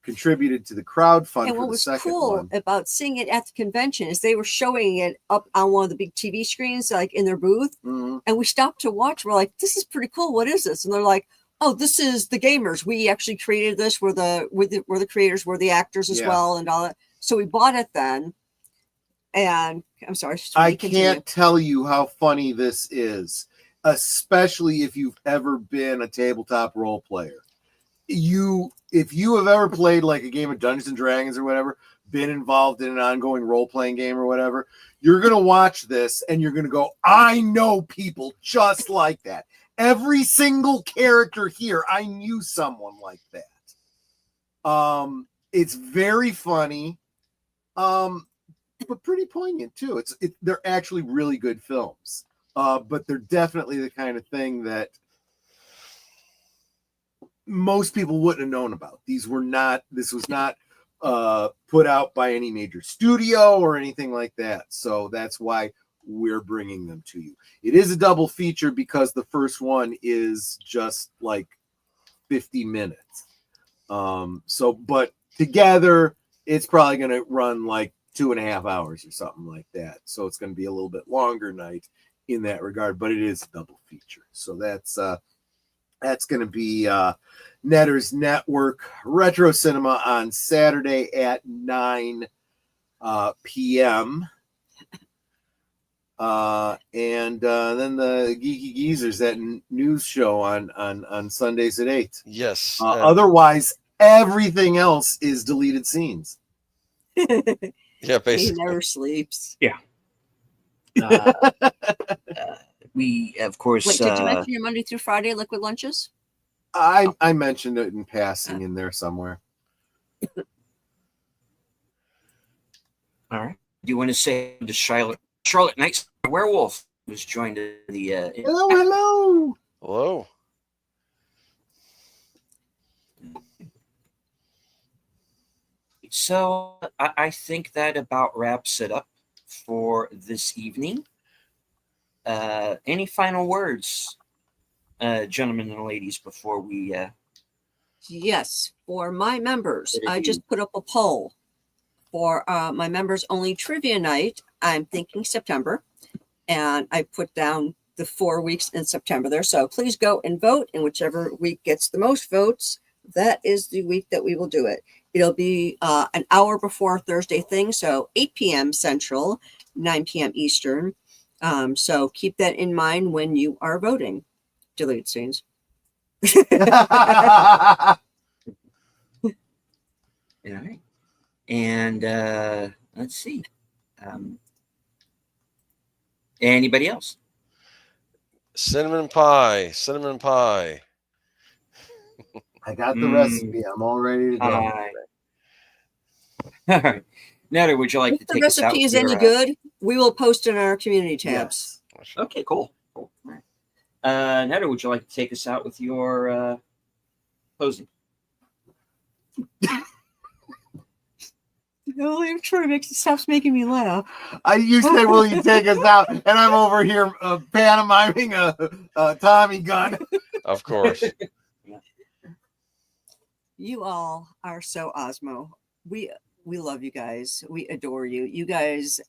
contributed to the crowdfund. And what was cool about seeing it at the convention is they were showing it up on one of the big TV screens, like in their booth. Mm-hmm. And we stopped to watch. We're like, this is pretty cool. What is this? And they're like, oh, this is The Gamers. We actually created this. We're the creators, we're the actors as well, and all that. So we bought it then. And I'm sorry. I can't tell you how funny this is, especially if you've ever been a tabletop role player. If you have ever played like a game of Dungeons and Dragons or whatever, been involved in an ongoing role-playing game or whatever, you're going to watch this and you're going to go, I know people just like that. Every single character here, I knew someone like that. It's very funny, but pretty poignant too. They're actually really good films, but they're definitely the kind of thing that most people wouldn't have known about. This was not put out by any major studio or anything like that. So that's why we're bringing them to you. It is a double feature because the first one is just like 50 minutes. But together it's probably going to run like 2.5 hours or something like that. So it's going to be a little bit longer night in that regard, but it is a double feature. So that's That's going to be Netter's Network Retro Cinema on Saturday at 9 p.m. And then the Geeky Geezers, that news show on Sundays at 8. Yes. Otherwise, everything else is deleted scenes. Yeah, He basically. never sleeps. We, of course, Wait, did you mention your Monday through Friday liquid lunches? I mentioned it in passing in there somewhere. all right. Do you want to say to Charlotte Knight Werewolf, who's joined the Hello. Hello. So I think that about wraps it up for this evening. Any final words, gentlemen and ladies, before we Yes, for my members, What did I just put up a poll for my members only trivia night. I'm thinking September, and I put down the 4 weeks in September there. So please go and vote, and whichever week gets the most votes, that is the week that we will do it. It'll be an hour before Thursday thing, so 8 p.m. Central, 9 p.m. Eastern. So keep that in mind when you are voting. Deleted scenes. all right. And let's see. Anybody else? Cinnamon pie. I got the recipe. I'm all ready to go. Hi. All right. Netta, would you like If to the take us out? recipe is with any your, good, we will post in our community tabs. Yes. Okay, cool. All right. Netta, would you like to take us out with your closing? No, I'm sure it stops making me laugh. You said, will you take us out? And I'm over here pantomiming a Tommy gun. Of course. You all are so Osmo. We love you guys. We adore you. You guys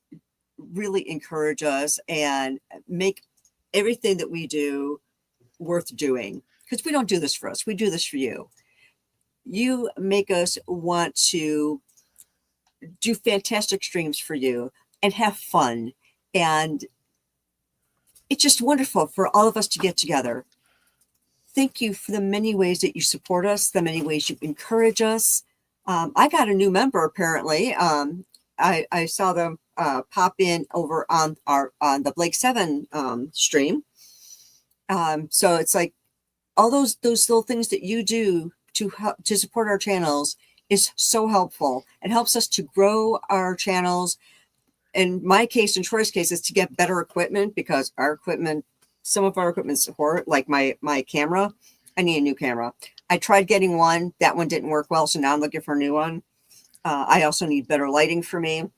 really encourage us and make everything that we do worth doing, because we don't do this for us. We do this for you. You make us want to do fantastic streams for you and have fun. And it's just wonderful for all of us to get together. Thank you for the many ways that you support us, the many ways you encourage us. I got a new member apparently. I saw them pop in over on the Blake 7 stream. So it's like all those little things that you do to support our channels is so helpful. It helps us to grow our channels. In my case, in Troy's case, is to get better equipment, because our equipment, some of our equipment support, like my camera, I need a new camera. I tried getting one. That one didn't work well, so now I'm looking for a new one. I also need better lighting for me.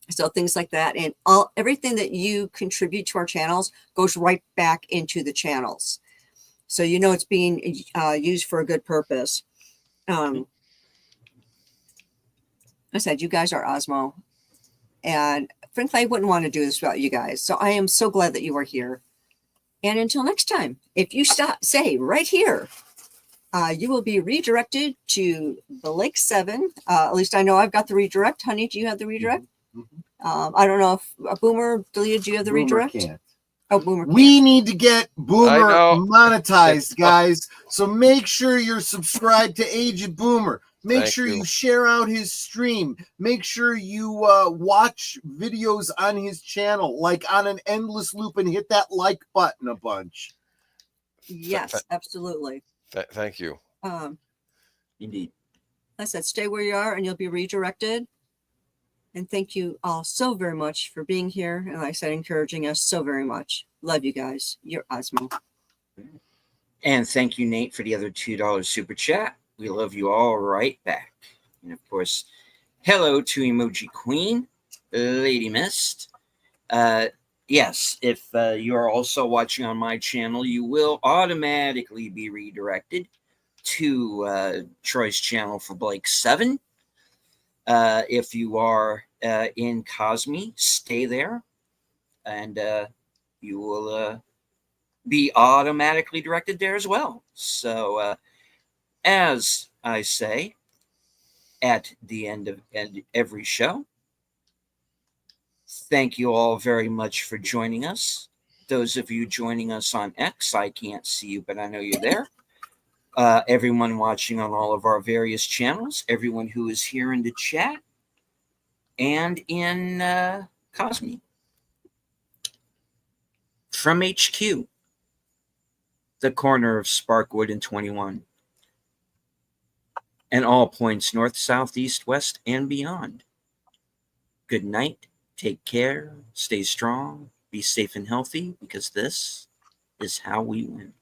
So things like that. And everything that you contribute to our channels goes right back into the channels. So you know it's being used for a good purpose. I said, you guys are Osmo. And frankly, I wouldn't want to do this without you guys. So I am so glad that you are here. And until next time, if you say right here, you will be redirected to Blake 7. At least I know I've got the redirect. Honey, do you have the redirect? Mm-hmm. I don't know if Boomer deleted. Do you have the redirect? Can't. Oh, Boomer can't. We need to get Boomer know. monetized, guys. So make sure you're subscribed to Aged Boomer. Make Thank sure you. you share out his stream. Make sure you watch videos on his channel, like on an endless loop, and hit that like button a bunch. Yes, absolutely. Thank you. Indeed. I said, stay where you are and you'll be redirected. And thank you all so very much for being here. And like I said, encouraging us so very much. Love you guys. You're Osmo. And thank you, Nate, for the other $2 super chat. We love you all right back. And of course, hello to Emoji Queen, Lady Mist. Yes, if you are also watching on my channel, you will automatically be redirected to Troy's channel for Blake 7. If you are in Cosme, stay there, and you will be automatically directed there as well. So, as I say at the end of every show, thank you all very much for joining us. Those of you joining us on X, I can't see you, but I know you're there. Everyone watching on all of our various channels, everyone who is here in the chat and in Cosme. From HQ, the corner of Sparkwood and 21, and all points north, south, east, west, and beyond. Good night. Take care. Stay strong. Be safe and healthy, because this is how we win.